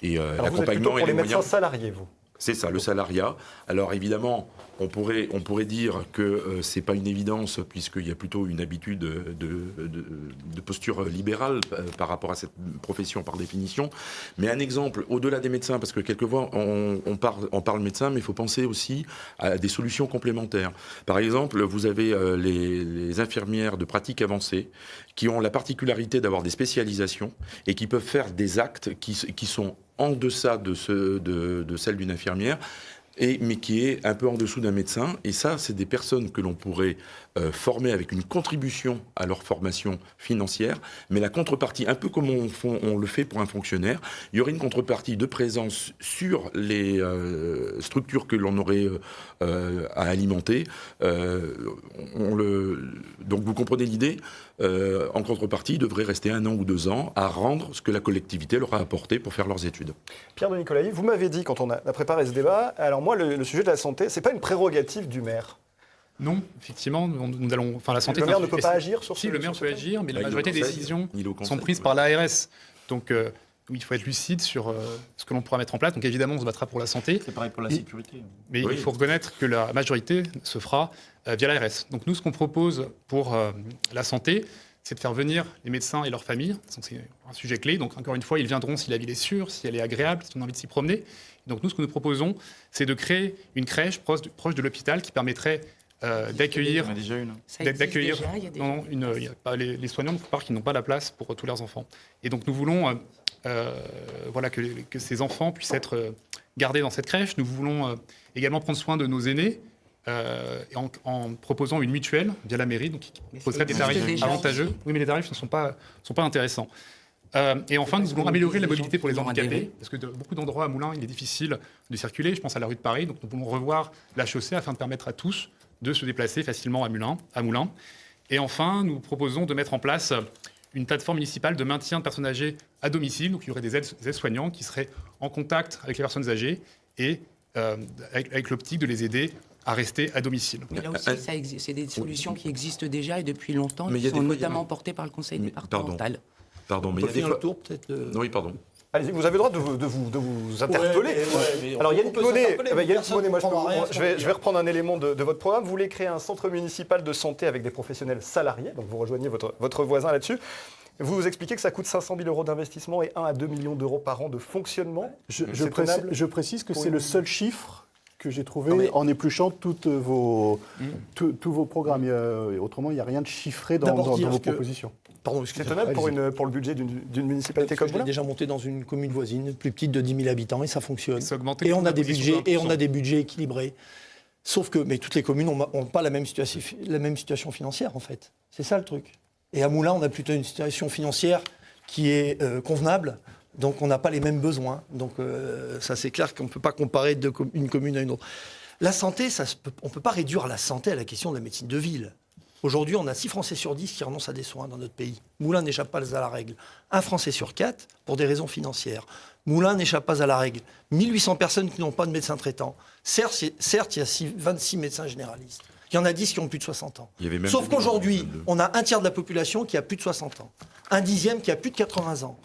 et Alors vous êtes plutôt l'accompagnement pour et les les médecins moyens. salariés, vous. C'est ça, le salariat. Alors évidemment, on pourrait dire que c'est pas une évidence, puisqu'il y a plutôt une habitude de posture libérale par rapport à cette profession par définition. Mais un exemple, au-delà des médecins, parce que quelquefois on parle médecin, mais il faut penser aussi à des solutions complémentaires. Par exemple, vous avez les infirmières de pratique avancée qui ont la particularité d'avoir des spécialisations et qui peuvent faire des actes qui sont en deçà de celle d'une infirmière, mais qui est un peu en dessous d'un médecin. Et ça, c'est des personnes que l'on pourrait former avec une contribution à leur formation financière. Mais la contrepartie, un peu comme on le fait pour un fonctionnaire, il y aurait une contrepartie de présence sur les structures que l'on aurait à alimenter. Donc vous comprenez l'idée. En contrepartie, ils devraient rester 1 an ou 2 ans à rendre ce que la collectivité leur a apporté pour faire leurs études. Pierre de Nicolaï, vous m'avez dit quand on a préparé ce débat, alors moi le sujet de la santé, c'est pas une prérogative du maire. Non, effectivement, nous allons. Enfin, la santé. Le maire ne peut pas agir sur Si, ce le maire peut agir, mais la majorité des décisions sont prises ouais. par l'ARS. Donc, il faut être lucide sur ce que l'on pourra mettre en place. Donc, évidemment, on se battra pour la santé. C'est pareil pour la sécurité. Mais il faut reconnaître que la majorité se fera via l'ARS. Donc, nous, ce qu'on propose pour la santé, c'est de faire venir les médecins et leurs familles. Donc, c'est un sujet clé. Donc, encore une fois, ils viendront si la ville est sûre, si elle est agréable, si on a envie de s'y promener. Donc, nous, ce que nous proposons, c'est de créer une crèche proche de l'hôpital qui permettrait d'accueillir. Il y en a déjà une. Ça existe D'accueillir. déjà, il y a des- Non, il y a pas, les soignants ne font part qu'ils n'ont pas la place pour tous leurs enfants. Et donc, nous voulons voilà, que ces enfants puissent être gardés dans cette crèche. Nous voulons également prendre soin de nos aînés. En proposant une mutuelle via la mairie, donc qui Mais ça proposerait des existe tarifs déjà avantageux. aussi. Oui, mais les tarifs ne sont pas intéressants. Et enfin, nous voulons améliorer la mobilité pour les handicapés, parce que de beaucoup d'endroits à Moulins, il est difficile de circuler. Je pense à la rue de Paris, donc nous voulons revoir la chaussée afin de permettre à tous de se déplacer facilement à Moulins. Et enfin, nous proposons de mettre en place une plateforme municipale de maintien de personnes âgées à domicile. Donc il y aurait des aides-soignants qui seraient en contact avec les personnes âgées et avec l'optique de les aider à rester à domicile. Mais là aussi, ça existe. C'est des solutions qui existent déjà et depuis longtemps, Mais il qui y a des sont fois, notamment portées par le conseil départemental. Pardon, mais On il y peut a des finir fois... le tour peut-être Oui, pardon. Allez-y, vous avez le droit de vous interpeller. Alors Yannick Monet, moi je vais reprendre un élément de votre programme. Vous voulez créer un centre municipal de santé avec des professionnels salariés, donc vous rejoignez votre voisin là-dessus. Vous expliquez que ça coûte 500 000 euros d'investissement et 1 à 2 millions d'euros par an de fonctionnement. Je précise que c'est le seul chiffre que j'ai trouvé Non, mais- en épluchant tous vos programmes. Autrement, il n'y a rien de chiffré dans D'abord dire vos que- propositions. Pardon, C'est excusez-moi. tenable pour le budget d'une municipalité comme Je vous l'ai déjà monté dans une commune voisine, plus petite de 10 000 habitants, et ça fonctionne. C'est augmenté Et de on a des propositions budgets, et on a d'1%. des budgets équilibrés. Sauf que, mais toutes les communes n'ont pas la même situation financière, en fait. C'est ça le truc. Et à Moulins, on a plutôt une situation financière qui est convenable, donc on n'a pas les mêmes besoins. Donc ça, c'est clair qu'on ne peut pas comparer une commune à une autre. La santé, on ne peut pas réduire la santé à la question de la médecine de ville. Aujourd'hui, on a 6 Français sur 10 qui renoncent à des soins dans notre pays. Moulins n'échappe pas à la règle. 1 Français sur 4 pour des raisons financières. Moulins n'échappe pas à la règle. 1800 personnes qui n'ont pas de médecin traitant. Certes, il y a 26 médecins généralistes. Il y en a 10 qui ont plus de 60 ans. Il y avait même Sauf des qu'aujourd'hui, 22. on a un tiers de la population qui a plus de 60 ans. Un dixième qui a plus de 80 ans.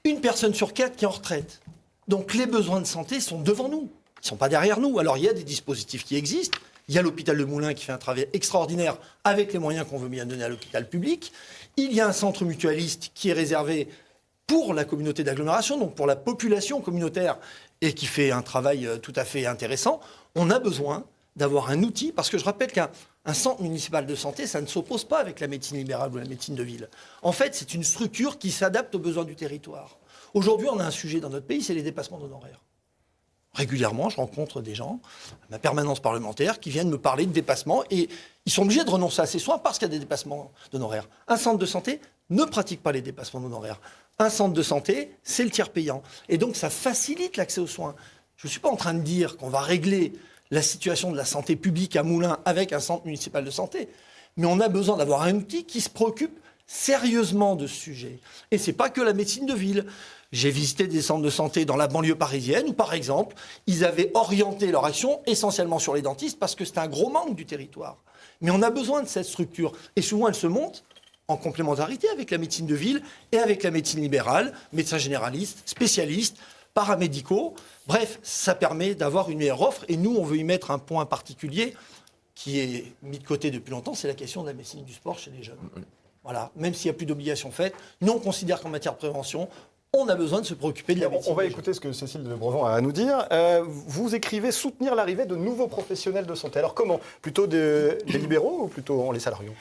Une personne sur 4 qui est en retraite. Donc les besoins de santé sont devant nous. Ils ne sont pas derrière nous. Alors il y a des dispositifs qui existent. Il y a l'hôpital de Moulins qui fait un travail extraordinaire avec les moyens qu'on veut bien donner à l'hôpital public. Il y a un centre mutualiste qui est réservé pour la communauté d'agglomération, donc pour la population communautaire, et qui fait un travail tout à fait intéressant. On a besoin d'avoir un outil, parce que je rappelle qu'un centre municipal de santé, ça ne s'oppose pas avec la médecine libérale ou la médecine de ville. En fait, c'est une structure qui s'adapte aux besoins du territoire. Aujourd'hui, on a un sujet dans notre pays, c'est les dépassements d'honoraires. Régulièrement, je rencontre des gens, à ma permanence parlementaire, qui viennent me parler de dépassements, et ils sont obligés de renoncer à ces soins parce qu'il y a des dépassements d'honoraires. Un centre de santé ne pratique pas les dépassements d'honoraires. Un centre de santé, c'est le tiers payant. Et donc, ça facilite l'accès aux soins. Je ne suis pas en train de dire qu'on va régler la situation de la santé publique à Moulins avec un centre municipal de santé. Mais on a besoin d'avoir un outil qui se préoccupe sérieusement de ce sujet. Et c'est pas que la médecine de ville. J'ai visité des centres de santé dans la banlieue parisienne où, par exemple, ils avaient orienté leur action essentiellement sur les dentistes parce que c'était un gros manque du territoire. Mais on a besoin de cette structure. Et souvent, elle se monte en complémentarité avec la médecine de ville et avec la médecine libérale, médecins généralistes, spécialistes, paramédicaux. Bref, ça permet d'avoir une meilleure offre. Et nous, on veut y mettre un point particulier qui est mis de côté depuis longtemps, c'est la question de la médecine du sport chez les jeunes. Voilà, même s'il n'y a plus d'obligations faites, nous, on considère qu'en matière de prévention, on a besoin de se préoccuper de la médecine. On va écouter ce que Cécile de Brevan a à nous dire. Vous écrivez soutenir l'arrivée de nouveaux professionnels de santé. Alors comment? Plutôt des libéraux ou plutôt les salariés?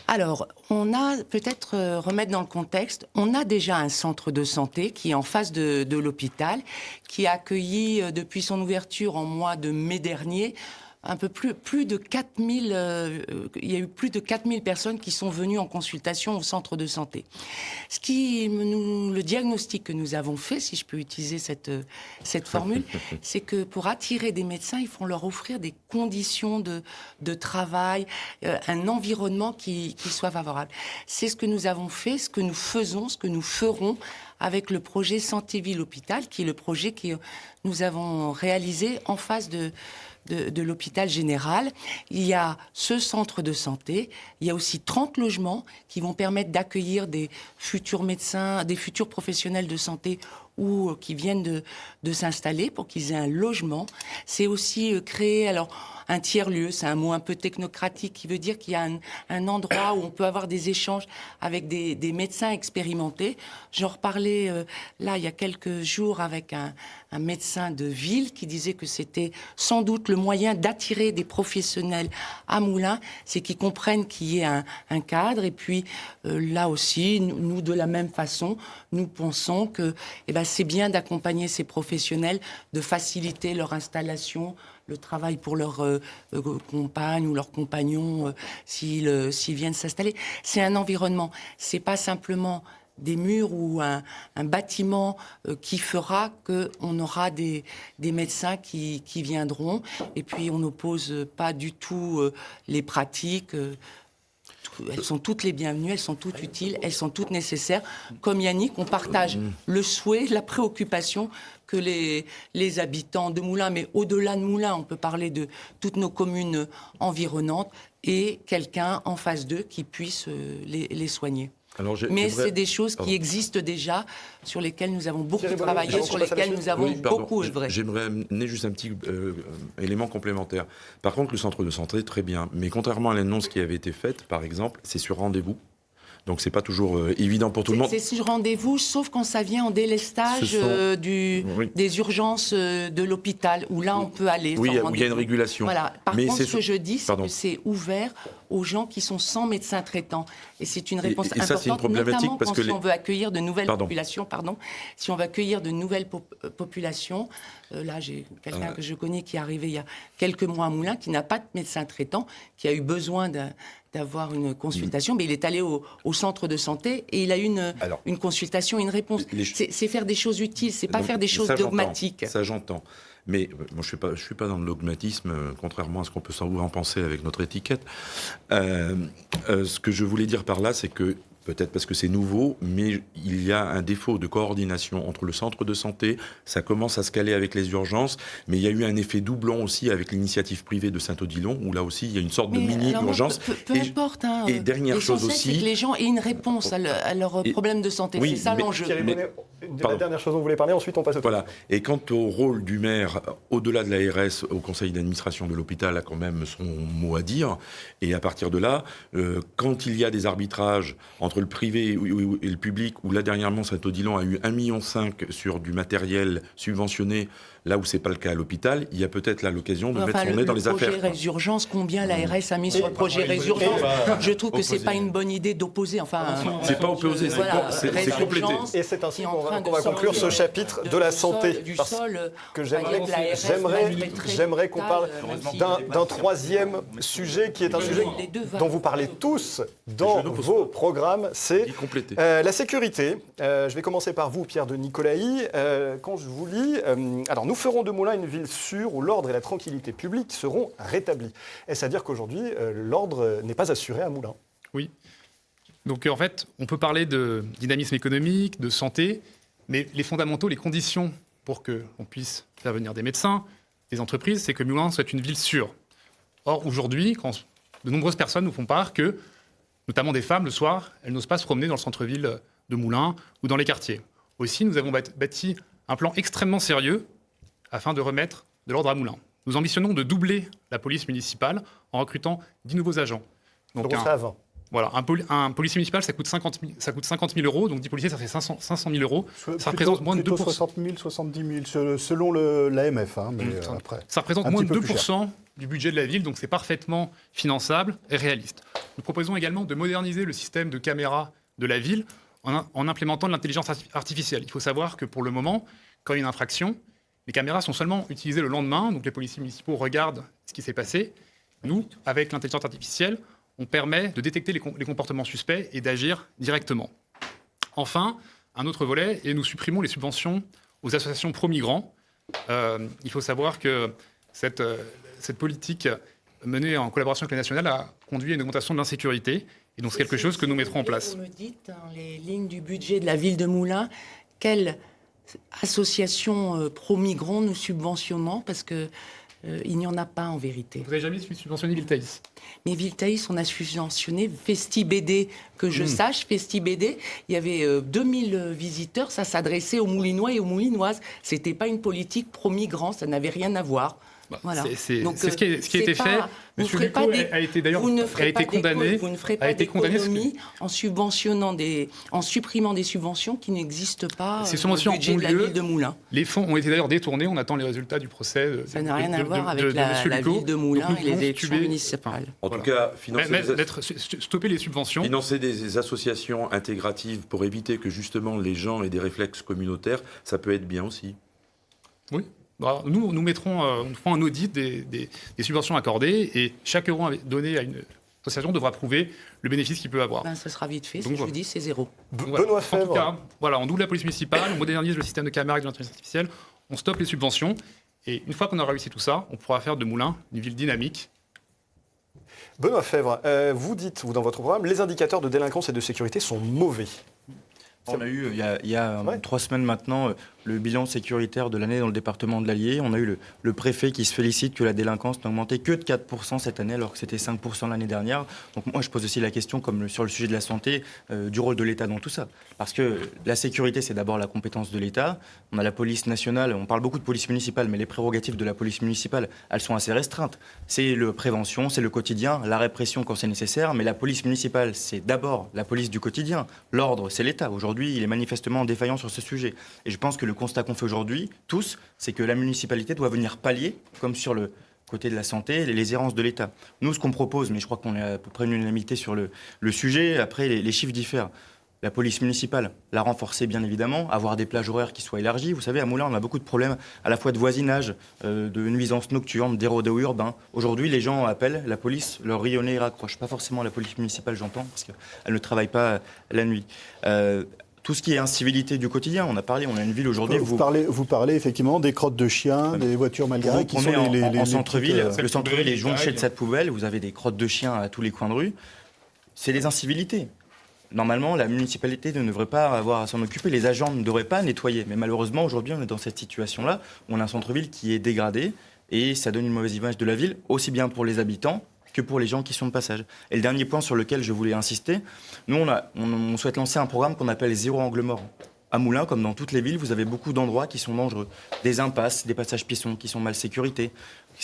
Alors, on a peut-être remettre dans le contexte, on a déjà un centre de santé qui est en face de l'hôpital, qui a accueilli depuis son ouverture en mois de mai dernier un peu plus de 4000, il y a eu plus de 4000 personnes qui sont venues en consultation au centre de santé. Le diagnostic que nous avons fait, si je peux utiliser cette formule, c'est que pour attirer des médecins, il faut leur offrir des conditions de travail, un environnement qui soit favorable. C'est ce que nous avons fait, ce que nous faisons, ce que nous ferons avec le projet Santé Ville Hôpital, qui est le projet que nous avons réalisé en face de l'hôpital général. Il y a ce centre de santé, il y a aussi 30 logements qui vont permettre d'accueillir des futurs médecins, des futurs professionnels de santé ou qui viennent de s'installer pour qu'ils aient un logement. C'est aussi créer un tiers-lieu, c'est un mot un peu technocratique qui veut dire qu'il y a un endroit où on peut avoir des échanges avec des médecins expérimentés. J'en reparlais là il y a quelques jours avec un médecin de ville qui disait que c'était sans doute le moyen d'attirer des professionnels à Moulins, c'est qu'ils comprennent qu'il y ait un cadre. Et puis là aussi, nous de la même façon, nous pensons que c'est bien d'accompagner ces professionnels, de faciliter leur installation, le travail pour leurs compagnes ou leurs compagnons s'ils viennent s'installer. C'est un environnement, c'est pas simplement des murs ou un bâtiment qui fera qu'on aura des médecins qui viendront. Et puis on n'oppose pas du tout les pratiques. Elles sont toutes les bienvenues, elles sont toutes utiles, elles sont toutes nécessaires. Comme Yannick, on partage le souhait, la préoccupation que les habitants de Moulins, mais au-delà de Moulins, on peut parler de toutes nos communes environnantes, et quelqu'un en face d'eux qui puisse les soigner. Mais c'est des choses qui existent déjà, sur lesquelles nous avons beaucoup travaillé, sur lesquelles nous avons beaucoup œuvré. J'aimerais amener juste un petit élément complémentaire. Par contre, le centre de santé, très bien. Mais contrairement à l'annonce qui avait été faite, par exemple, c'est sur rendez-vous. Donc c'est pas toujours évident pour tout le monde. C'est sur rendez-vous, sauf quand ça vient en délestage des urgences de l'hôpital, où là on peut aller. Oui, où il y a une régulation. Voilà. Par contre, ce que je dis, c'est que c'est ouvert aux gens qui sont sans médecin traitant. Et c'est une réponse importante, ça, c'est une problématique notamment parce si on veut accueillir de nouvelles populations. Si on veut accueillir de nouvelles populations, là j'ai quelqu'un que je connais qui est arrivé il y a quelques mois à Moulins, qui n'a pas de médecin traitant, qui a eu besoin d'avoir une consultation, mais il est allé au centre de santé et il a eu une consultation et une réponse. C'est faire des choses utiles, c'est pas faire des choses dogmatiques. Ça, j'entends. Mais moi, je suis pas dans le dogmatisme, contrairement à ce qu'on peut en penser avec notre étiquette. Ce que je voulais dire par là, c'est que peut-être parce que c'est nouveau, mais il y a un défaut de coordination entre le centre de santé, ça commence à se caler avec les urgences, mais il y a eu un effet doublon aussi avec l'initiative privée de Saint-Odilon, où là aussi il y a une sorte de mini-urgence. Peu importe. Et dernière chose aussi... c'est que les gens aient une réponse à leurs problèmes de santé, c'est ça l'enjeu. La dernière chose dont vous voulez parler, ensuite on passe au Voilà. Et quant au rôle du maire, au-delà de l'ARS, au conseil d'administration de l'hôpital a quand même son mot à dire, et à partir de là, quand il y a des arbitrages entre le privé et le public, où là dernièrement Saint-Odilon a eu 1,5 million sur du matériel subventionné, là où c'est pas le cas à l'hôpital, il y a peut-être là l'occasion de mettre son nez dans les affaires. Le projet Résurgence, combien l'ARS a mis sur le projet Résurgence? Je trouve que c'est pas une bonne idée d'opposer. C'est pas opposé, c'est complété. Et c'est ainsi qu'on va besoin qu'on va conclure ce chapitre de la santé. Du parce sol, que l'ARS, j'aimerais qu'on parle d'un troisième sujet qui est un sujet les deux dont vous parlez tous dans vos programmes, c'est la sécurité. Je vais commencer par vous, Pierre de Nicolaï. Quand je vous lis, alors nous ferons de Moulins une ville sûre où l'ordre et la tranquillité publique seront rétablis. Est-ce à dire qu'aujourd'hui, l'ordre n'est pas assuré à Moulins? Oui. Donc en fait, on peut parler de dynamisme économique, de santé, mais les fondamentaux, les conditions pour qu'on puisse faire venir des médecins, des entreprises, c'est que Moulins soit une ville sûre. Or, aujourd'hui, quand de nombreuses personnes nous font part que, notamment des femmes, le soir, elles n'osent pas se promener dans le centre-ville de Moulins ou dans les quartiers. Aussi, nous avons bâti un plan extrêmement sérieux afin de remettre de l'ordre à Moulins. Nous ambitionnons de doubler la police municipale en recrutant 10 nouveaux agents. Donc voilà, un policier municipal, ça coûte 50 000 euros, donc 10 policiers, ça fait 500 000 euros. Ça représente moins de 2%. 60 000, 70 000, selon l'AMF. Hein, mais après, ça représente moins de 2% du budget de la ville, donc c'est parfaitement finançable et réaliste. Nous proposons également de moderniser le système de caméras de la ville en implémentant de l'intelligence artificielle. Il faut savoir que pour le moment, quand il y a une infraction, les caméras sont seulement utilisées le lendemain, donc les policiers municipaux regardent ce qui s'est passé. Nous, avec l'intelligence artificielle, on permet de détecter les comportements suspects et d'agir directement. Enfin, un autre volet, et nous supprimons les subventions aux associations pro-migrants. Il faut savoir que cette politique menée en collaboration avec les nationales a conduit à une augmentation de l'insécurité. Et donc c'est quelque chose que nous mettrons en place. Vous me dites, dans les lignes du budget de la ville de Moulins, quelle association pro-migrants nous subventionnons, parce que il n'y en a pas en vérité. Vous n'avez jamais subventionné Viltaïs? Mais Viltaïs, on a subventionné FestiBD, que je sache. FestiBD, il y avait 2000 visiteurs, ça s'adressait aux Moulinois et aux Moulinoises. C'était pas une politique pro-migrants, ça n'avait rien à voir. Voilà. C'est ce qui a été fait. Monsieur Lucot a été d'ailleurs condamné. Vous ne ferez pas d'économie en supprimant des subventions qui n'existent pas dans le budget de la ville de Moulins. Les fonds ont été d'ailleurs détournés. On attend les résultats du procès. Ça n'a rien à voir avec la ville de Moulins et les élections municipales. En tout cas, stopper les subventions. Financer des associations intégratives pour éviter que justement les gens aient des réflexes communautaires, ça peut être bien aussi. Oui. Alors, nous ferons un audit des subventions accordées et chaque euro donné à une association devra prouver le bénéfice qu'il peut avoir. Ce sera vite fait, je vous dis, c'est zéro. Benoît Febvre. En tout cas, voilà, on double la police municipale, on modernise le système de caméras et de l'intelligence artificielle, on stoppe les subventions et une fois qu'on aura réussi tout ça, on pourra faire de Moulins une ville dynamique. Benoît Febvre, vous dites, dans votre programme, les indicateurs de délinquance et de sécurité sont mauvais. On a eu, il y a 3 semaines maintenant, le bilan sécuritaire de l'année dans le département de l'Allier. On a eu le préfet qui se félicite que la délinquance n'a augmenté que de 4% cette année, alors que c'était 5% l'année dernière. Donc moi, je pose aussi la question, comme sur le sujet de la santé, du rôle de l'État dans tout ça. Parce que la sécurité, c'est d'abord la compétence de l'État. On a la police nationale, on parle beaucoup de police municipale, mais les prérogatives de la police municipale, elles sont assez restreintes. C'est la prévention, c'est le quotidien, la répression quand c'est nécessaire, mais la police municipale, c'est d'abord la police du quotidien. L'ordre, c'est l'État. Aujourd'hui, il est manifestement défaillant sur ce sujet. Et je pense que le constat qu'on fait aujourd'hui, tous, c'est que la municipalité doit venir pallier, comme sur le côté de la santé, les errances de l'État. Nous, ce qu'on propose, mais je crois qu'on est à peu près une unanimité sur le sujet, après les chiffres diffèrent. La police municipale, la renforcer bien évidemment, avoir des plages horaires qui soient élargies. Vous savez, à Moulins, on a beaucoup de problèmes à la fois de voisinage, de nuisances nocturnes, d'érodéos urbains. Aujourd'hui, les gens appellent la police, leur rayonné et raccroche. Pas forcément la police municipale, j'entends, parce qu'elle ne travaille pas la nuit. Tout ce qui est incivilité du quotidien, on a une ville aujourd'hui... Vous parlez effectivement des crottes de chiens, des voitures mal garées qui sont en centre-ville. Le centre-ville est jonché de cette poubelle, vous avez des crottes de chiens à tous les coins de rue. C'est des incivilités. Normalement, la municipalité ne devrait pas avoir à s'en occuper, les agents ne devraient pas nettoyer. Mais malheureusement, aujourd'hui, on est dans cette situation-là, où on a un centre-ville qui est dégradé, et ça donne une mauvaise image de la ville, aussi bien pour les habitants que pour les gens qui sont de passage. Et le dernier point sur lequel je voulais insister, nous, on souhaite lancer un programme qu'on appelle Zéro Angle Mort. À Moulins, comme dans toutes les villes, vous avez beaucoup d'endroits qui sont dangereux. Des impasses, des passages piétons qui sont mal sécurisés.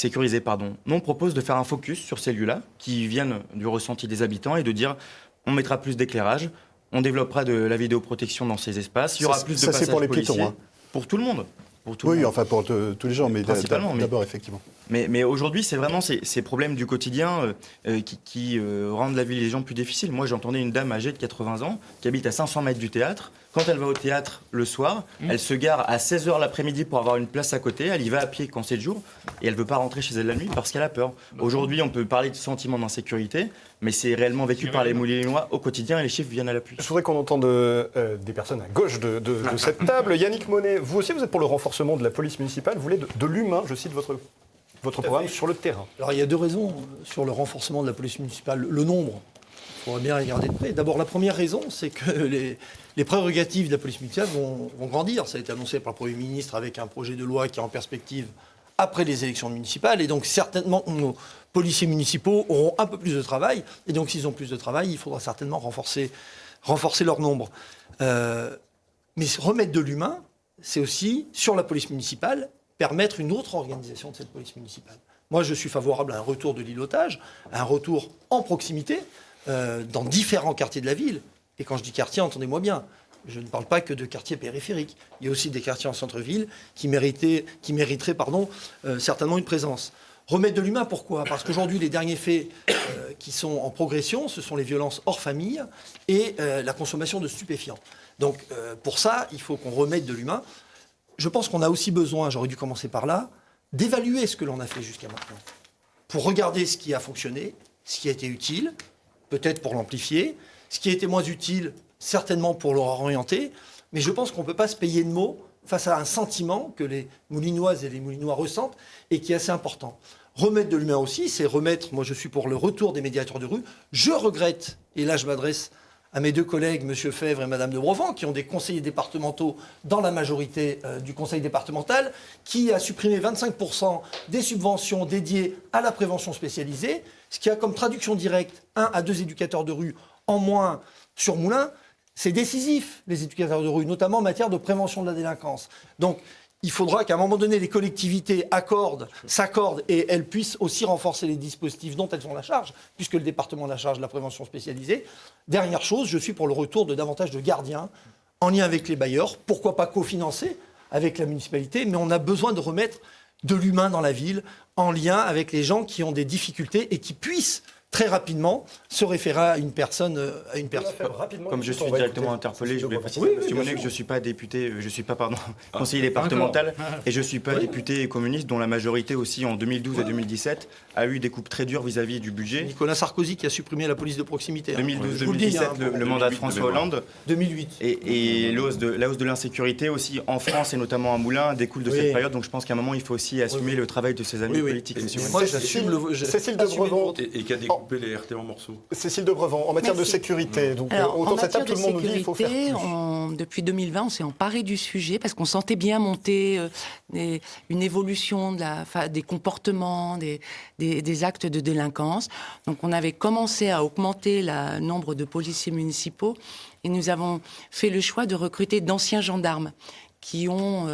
Nous, on propose de faire un focus sur ces lieux-là, qui viennent du ressenti des habitants, et de dire... On mettra plus d'éclairage, on développera de la vidéoprotection dans ces espaces. Il y aura plus de passages c'est pour les policiers. piétons, hein. Pour tout le monde. Pour tous les gens, mais d'abord, effectivement. Mais aujourd'hui, c'est vraiment ces problèmes du quotidien qui rendent la vie des gens plus difficile. Moi, j'entendais une dame âgée de 80 ans qui habite à 500 mètres du théâtre. Quand elle va au théâtre le soir, elle se gare à 16h l'après-midi pour avoir une place à côté, elle y va à pied quand c'est le jour, et elle ne veut pas rentrer chez elle la nuit parce qu'elle a peur. Aujourd'hui, on peut parler de sentiment d'insécurité, mais c'est réellement vécu par les Moulinois au quotidien et les chiffres viennent à l'appui. Je voudrais qu'on entende des personnes à gauche de cette table. Yannick Monet, vous aussi, vous êtes pour le renforcement de la police municipale. Vous voulez de l'humain, je cite votre programme, sur le terrain. Alors il y a 2 raisons sur le renforcement de la police municipale. Le nombre, il faudra bien regarder de près. D'abord, la première raison, c'est que les prérogatives de la police municipale vont grandir. Ça a été annoncé par le Premier ministre avec un projet de loi qui est en perspective après les élections municipales. Et donc certainement, nos policiers municipaux auront un peu plus de travail. Et donc s'ils ont plus de travail, il faudra certainement renforcer leur nombre. Mais remettre de l'humain, c'est aussi, sur la police municipale, permettre une autre organisation de cette police municipale. Moi, je suis favorable à un retour de l'îlotage, à un retour en proximité, dans différents quartiers de la ville. Et quand je dis quartier, entendez-moi bien, je ne parle pas que de quartiers périphériques. Il y a aussi des quartiers en centre-ville qui mériteraient certainement une présence. Remettre de l'humain, pourquoi ? Parce qu'aujourd'hui, les derniers faits qui sont en progression, ce sont les violences hors famille et la consommation de stupéfiants. Donc, pour ça, il faut qu'on remette de l'humain. Je pense qu'on a aussi besoin, j'aurais dû commencer par là, d'évaluer ce que l'on a fait jusqu'à maintenant. Pour regarder ce qui a fonctionné, ce qui a été utile, peut-être pour l'amplifier, ce qui a été moins utile, certainement pour le réorienter, mais je pense qu'on ne peut pas se payer de mots face à un sentiment que les Moulinoises et les Moulinois ressentent et qui est assez important. Remettre de l'humain aussi, c'est remettre, moi je suis pour le retour des médiateurs de rue, je regrette, et là je m'adresse à mes 2 collègues, M. Fèvre et Mme de Brevant, qui ont des conseillers départementaux dans la majorité du conseil départemental, qui a supprimé 25% des subventions dédiées à la prévention spécialisée, ce qui a comme traduction directe 1 à 2 éducateurs de rue en moins sur Moulins. C'est décisif, les éducateurs de rue, notamment en matière de prévention de la délinquance. Donc, il faudra qu'à un moment donné, les collectivités s'accordent et elles puissent aussi renforcer les dispositifs dont elles ont la charge, puisque le département a la charge de la prévention spécialisée. Dernière chose, je suis pour le retour de davantage de gardiens en lien avec les bailleurs. Pourquoi pas cofinancer avec la municipalité, mais on a besoin de remettre de l'humain dans la ville en lien avec les gens qui ont des difficultés et qui puissent très rapidement se référer à une personne. Comme je suis directement interpellé, je voulais préciser, M. Monet, que je ne suis pas député, conseiller départemental, et je ne suis pas député communiste, dont la majorité aussi en 2012 et 2017 a eu des coupes très dures vis-à-vis du budget. Nicolas Sarkozy qui a supprimé la police de proximité. 2012-2017, le mandat de François Hollande. 2008. Et la hausse de l'insécurité aussi en France et notamment à Moulins découle de cette période. Donc je pense qu'à un moment, il faut aussi assumer le travail de ses amis politiques. Moi, j'assume Cécile de Brevant. Et qui a découpé les RT en morceaux. Cécile de Brevant, en matière de sécurité, donc autour de cette table, tout le monde nous dit qu'il faut faire plus. Depuis 2020, on s'est emparé du sujet parce qu'on sentait bien monter une évolution des comportements, des actes de délinquance. Donc on avait commencé à augmenter le nombre de policiers municipaux et nous avons fait le choix de recruter d'anciens gendarmes qui ont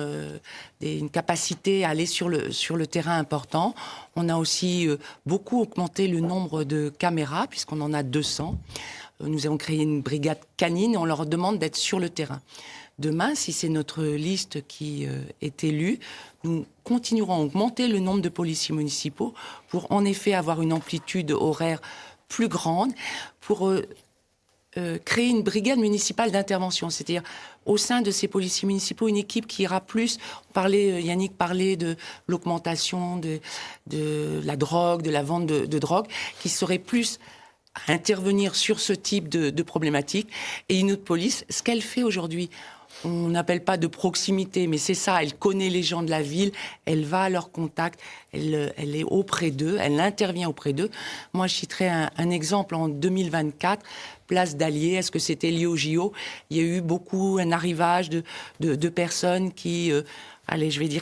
une capacité à aller sur le terrain important. On a aussi beaucoup augmenté le nombre de caméras, puisqu'on en a 200. Nous avons créé une brigade canine et on leur demande d'être sur le terrain. Demain, si c'est notre liste qui est élue, nous continuerons à augmenter le nombre de policiers municipaux pour en effet avoir une amplitude horaire plus grande, pour créer une brigade municipale d'intervention, c'est-à-dire au sein de ces policiers municipaux, une équipe qui ira plus, Yannick parlait de l'augmentation de la drogue, de la vente de drogue, qui serait plus à intervenir sur ce type de problématiques. Et une autre police, ce qu'elle fait aujourd'hui, on n'appelle pas de proximité, mais c'est ça, elle connaît les gens de la ville, elle va à leur contact, elle est auprès d'eux, elle intervient auprès d'eux. Moi, je citerai un exemple en 2024, place d'Allier, est-ce que c'était lié au JO ? Il y a eu un arrivage de personnes qui...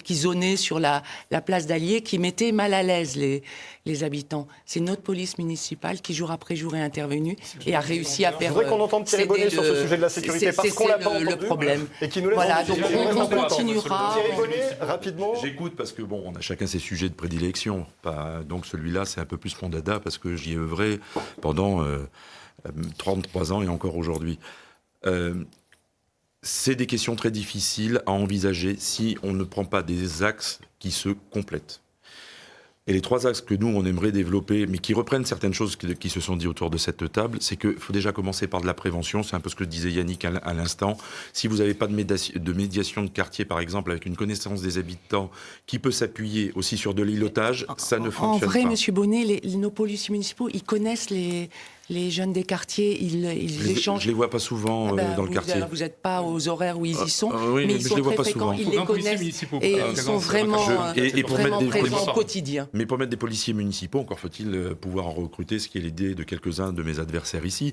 qui zonaient sur la place d'Allier, qui mettaient mal à l'aise les habitants. C'est notre police municipale qui, jour après jour, est intervenue et a réussi à faire... Je voudrais qu'on entende Thierry Bonnet sur ce sujet de la sécurité, parce qu'on l'a pas entendu. Le problème. Et qui nous laisse voilà, donc on continuera. Thierry Bonnet, rapidement. J'écoute parce que, on a chacun ses sujets de prédilection. Donc celui-là, c'est un peu plus mon dada, parce que j'y ai œuvré pendant 33 ans et encore aujourd'hui. C'est des questions très difficiles à envisager si on ne prend pas des axes qui se complètent. Et les 3 axes que nous, on aimerait développer, mais qui reprennent certaines choses qui se sont dites autour de cette table, c'est qu'il faut déjà commencer par de la prévention. C'est un peu ce que disait Yannick à l'instant. Si vous n'avez pas de médiation de quartier, par exemple, avec une connaissance des habitants qui peut s'appuyer aussi sur de l'îlotage, ça ne fonctionne pas. En vrai, Monsieur Bonnet, nos policiers municipaux, ils connaissent les jeunes des quartiers, ils échangent. Je les vois pas souvent dans le quartier. Vous n'êtes pas aux horaires où ils y sont, oui, mais ils je sont les vois très pas fréquents, souvent. ils les connaissent et ils sont vraiment présents au quotidien. Mais pour mettre des policiers municipaux, encore faut-il pouvoir en recruter, ce qui est l'idée de quelques-uns de mes adversaires ici.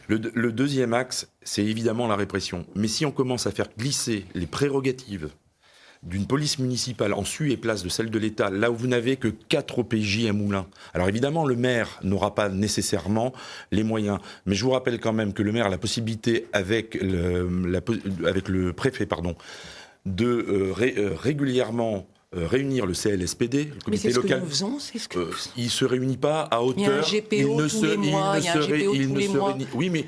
Le deuxième axe, c'est évidemment la répression. Mais si on commence à faire glisser les prérogatives d'une police municipale en su et place de celle de l'État, là où vous n'avez que 4 OPJ à Moulins. Alors évidemment, le maire n'aura pas nécessairement les moyens, mais je vous rappelle quand même que le maire a la possibilité, avec le préfet, de régulièrement réunir le CLSPD, le comité local. Mais c'est ce que nous faisons, il ne se réunit pas à hauteur. Il y a un GPO tous les mois, il y a un GPO tous les mois. Oui, mais...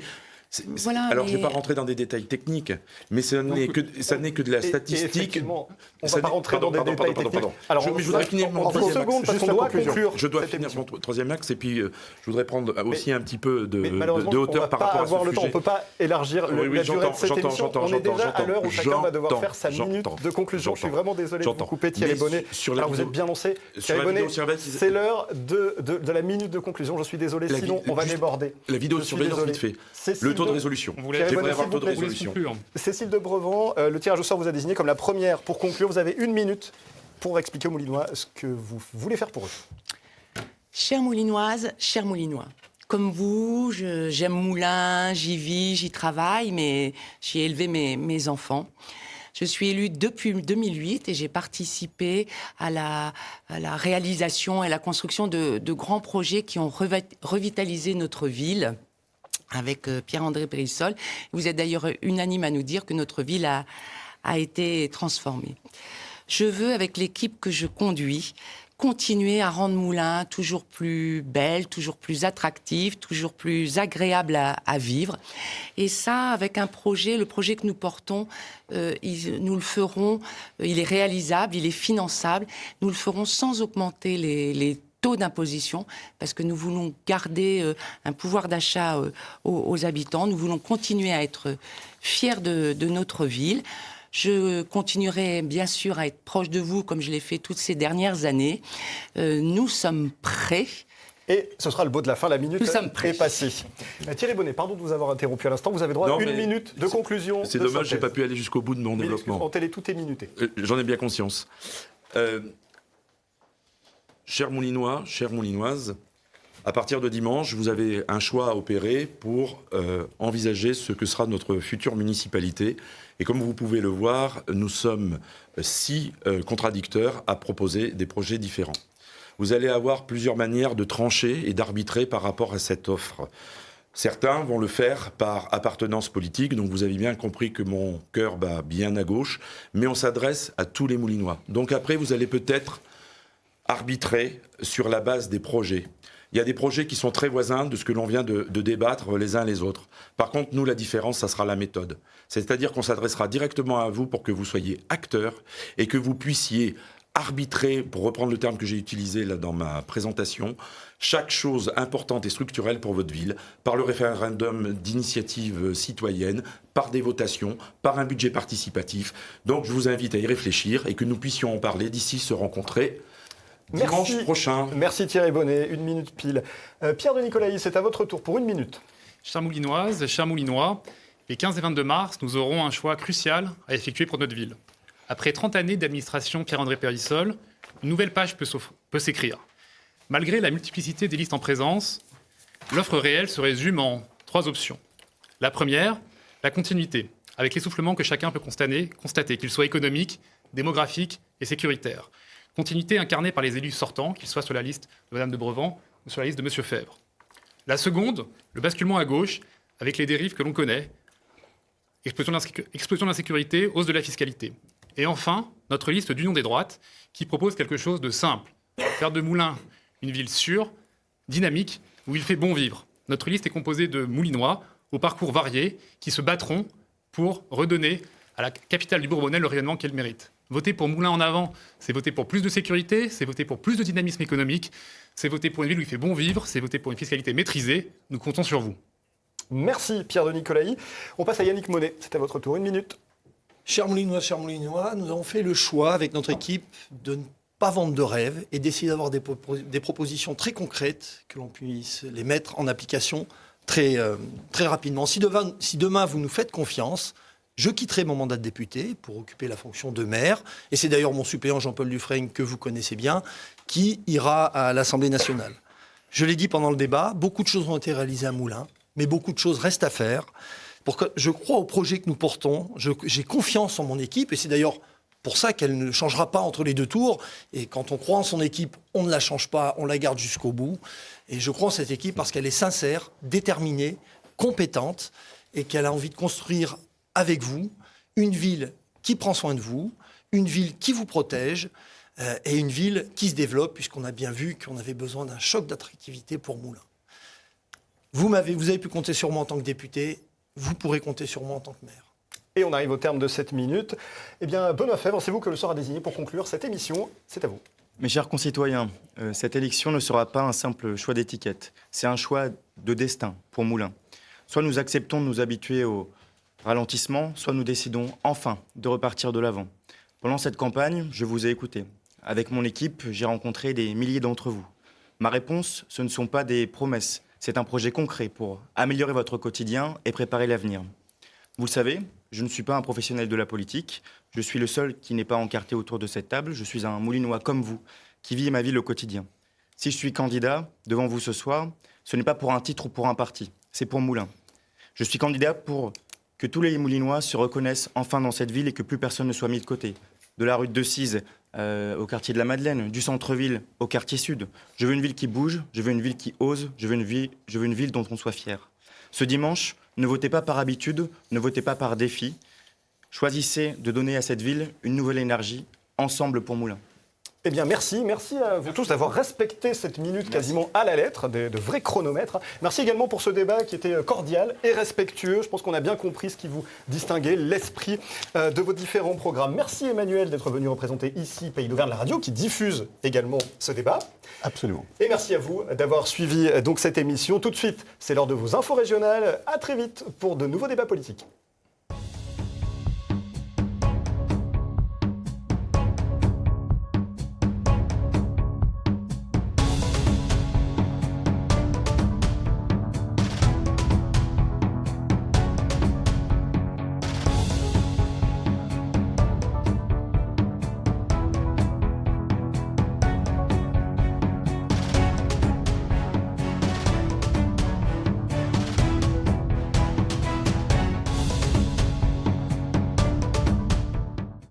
Alors, je ne vais pas rentrer dans des détails techniques, mais ça n'est que de la statistique. On ne va pas rentrer dans des détails techniques. Alors, je voudrais finir mon troisième axe. Parce qu'on doit conclure. Je dois finir mon troisième axe, et puis je voudrais prendre aussi un petit peu de hauteur par rapport à ce sujet. On ne peut pas élargir la durée de cette émission. On est déjà à l'heure où chacun va devoir faire sa minute de conclusion. Je suis vraiment désolé de vous couper, Thierry Bonnet. Alors, vous êtes bien lancé. Thierry Bonnet, c'est l'heure de la minute de conclusion. Je suis désolé, sinon on va déborder. La vidéosurveillance, vite fait. Le taux de résolution. J'aimerais avoir le taux de résolution. Cécile de Brevant, le tirage au sort vous a désigné comme la première pour conclure. Vous avez 1 minute pour expliquer aux Moulinois ce que vous voulez faire pour eux. Chères Moulinoises, chers Moulinois, comme vous, j'aime Moulins, j'y vis, j'y travaille, mais j'y ai élevé mes enfants. Je suis élue depuis 2008 et j'ai participé à la réalisation et à la construction de grands projets qui ont revitalisé notre ville, avec Pierre-André Périssol. Vous êtes d'ailleurs unanime à nous dire que notre ville a été transformée. Je veux, avec l'équipe que je conduis, continuer à rendre Moulins toujours plus belle, toujours plus attractive, toujours plus agréable à vivre. Et ça, avec un projet, le projet que nous portons, nous le ferons, il est réalisable, il est finançable, nous le ferons sans augmenter les taux d'imposition, parce que nous voulons garder un pouvoir d'achat aux habitants. Nous voulons continuer à être fiers de notre ville. Je continuerai bien sûr à être proche de vous, comme je l'ai fait toutes ces dernières années. Nous sommes prêts. Et ce sera le mot de la fin, la minute est passée. Thierry Bonnet, pardon de vous avoir interrompu à l'instant. Vous avez droit à 1 minute de conclusion. C'est dommage, je n'ai pas pu aller jusqu'au bout de mon développement. En télé, tout est minuté. J'en ai bien conscience. Chers Moulinois, chères Moulinoises, à partir de dimanche, vous avez un choix à opérer pour envisager ce que sera notre future municipalité. Et comme vous pouvez le voir, nous sommes 6 contradicteurs à proposer des projets différents. Vous allez avoir plusieurs manières de trancher et d'arbitrer par rapport à cette offre. Certains vont le faire par appartenance politique, donc vous avez bien compris que mon cœur bat bien à gauche, mais on s'adresse à tous les Moulinois. Donc après, vous allez peut-être arbitrer sur la base des projets. Il y a des projets qui sont très voisins de ce que l'on vient de débattre les uns les autres. Par contre, nous, la différence, ça sera la méthode. C'est-à-dire qu'on s'adressera directement à vous pour que vous soyez acteurs et que vous puissiez arbitrer, pour reprendre le terme que j'ai utilisé là dans ma présentation, chaque chose importante et structurelle pour votre ville, par le référendum d'initiative citoyenne, par des votations, par un budget participatif. Donc, je vous invite à y réfléchir et que nous puissions en parler d'ici se rencontrer dimanche prochain. Merci Thierry Bonnet, 1 minute pile. Pierre de Nicolaï, c'est à votre tour pour 1 minute. Chères Moulinoises, chers Moulinois, les 15 et 22 mars, nous aurons un choix crucial à effectuer pour notre ville. Après 30 années d'administration Pierre-André Périssol, une nouvelle page peut s'écrire. Malgré la multiplicité des listes en présence, l'offre réelle se résume en 3 options. La première, la continuité, avec l'essoufflement que chacun peut constater, qu'il soit économique, démographique et sécuritaire. Continuité incarnée par les élus sortants, qu'ils soient sur la liste de Mme de Brevant ou sur la liste de M. Febvre. La seconde, le basculement à gauche, avec les dérives que l'on connaît, explosion de l'insécurité, hausse de la fiscalité. Et enfin, notre liste d'union des droites, qui propose quelque chose de simple. Faire de Moulins une ville sûre, dynamique, où il fait bon vivre. Notre liste est composée de Moulinois, au parcours varié, qui se battront pour redonner à la capitale du Bourbonnais le rayonnement qu'elle mérite. Voter pour Moulins en avant, c'est voter pour plus de sécurité, c'est voter pour plus de dynamisme économique, c'est voter pour une ville où il fait bon vivre, c'est voter pour une fiscalité maîtrisée. Nous comptons sur vous. Merci Pierre de Nicolaï. On passe à Yannick Monet. C'est à votre tour, 1 minute. Chers Moulinois, nous avons fait le choix avec notre équipe de ne pas vendre de rêves et d'essayer d'avoir des propositions très concrètes que l'on puisse les mettre en application très rapidement. Si demain vous nous faites confiance, je quitterai mon mandat de député pour occuper la fonction de maire. Et c'est d'ailleurs mon suppléant Jean-Paul Dufresne, que vous connaissez bien, qui ira à l'Assemblée nationale. Je l'ai dit pendant le débat, beaucoup de choses ont été réalisées à Moulins, mais beaucoup de choses restent à faire. Je crois au projet que nous portons, j'ai confiance en mon équipe, et c'est d'ailleurs pour ça qu'elle ne changera pas entre les deux tours. Et quand on croit en son équipe, on ne la change pas, on la garde jusqu'au bout. Et je crois en cette équipe parce qu'elle est sincère, déterminée, compétente, et qu'elle a envie de construire avec vous une ville qui prend soin de vous, une ville qui vous protège, et une ville qui se développe, puisqu'on a bien vu qu'on avait besoin d'un choc d'attractivité pour Moulins. Vous avez pu compter sur moi en tant que député, vous pourrez compter sur moi en tant que maire. Et on arrive au terme de cette minute. Eh bien, Benoît Febvre, c'est vous que le sort a désigné pour conclure cette émission. C'est à vous. Mes chers concitoyens, cette élection ne sera pas un simple choix d'étiquette. C'est un choix de destin pour Moulins. Soit nous acceptons de nous habituer au ralentissement, soit nous décidons enfin de repartir de l'avant. Pendant cette campagne, je vous ai écouté. Avec mon équipe, j'ai rencontré des milliers d'entre vous. Ma réponse, ce ne sont pas des promesses. C'est un projet concret pour améliorer votre quotidien et préparer l'avenir. Vous le savez, je ne suis pas un professionnel de la politique. Je suis le seul qui n'est pas encarté autour de cette table. Je suis un Moulinois comme vous, qui vit ma ville au quotidien. Si je suis candidat devant vous ce soir, ce n'est pas pour un titre ou pour un parti. C'est pour Moulins. Je suis candidat pour que tous les Moulinois se reconnaissent enfin dans cette ville et que plus personne ne soit mis de côté. De la rue de Decize au quartier de la Madeleine, du centre-ville au quartier sud. Je veux une ville qui bouge, je veux une ville qui ose, je veux une ville dont on soit fier. Ce dimanche, ne votez pas par habitude, ne votez pas par défi. Choisissez de donner à cette ville une nouvelle énergie, ensemble pour Moulins. Eh bien, merci à vous tous d'avoir respecté cette minute quasiment à la lettre, de vrais chronomètres. Merci également pour ce débat qui était cordial et respectueux. Je pense qu'on a bien compris ce qui vous distinguait, l'esprit de vos différents programmes. Merci Emmanuel d'être venu représenter ici Pays d'Auvergne, la radio qui diffuse également ce débat. Absolument. Et merci à vous d'avoir suivi donc cette émission. Tout de suite, c'est l'heure de vos infos régionales. À très vite pour de nouveaux débats politiques.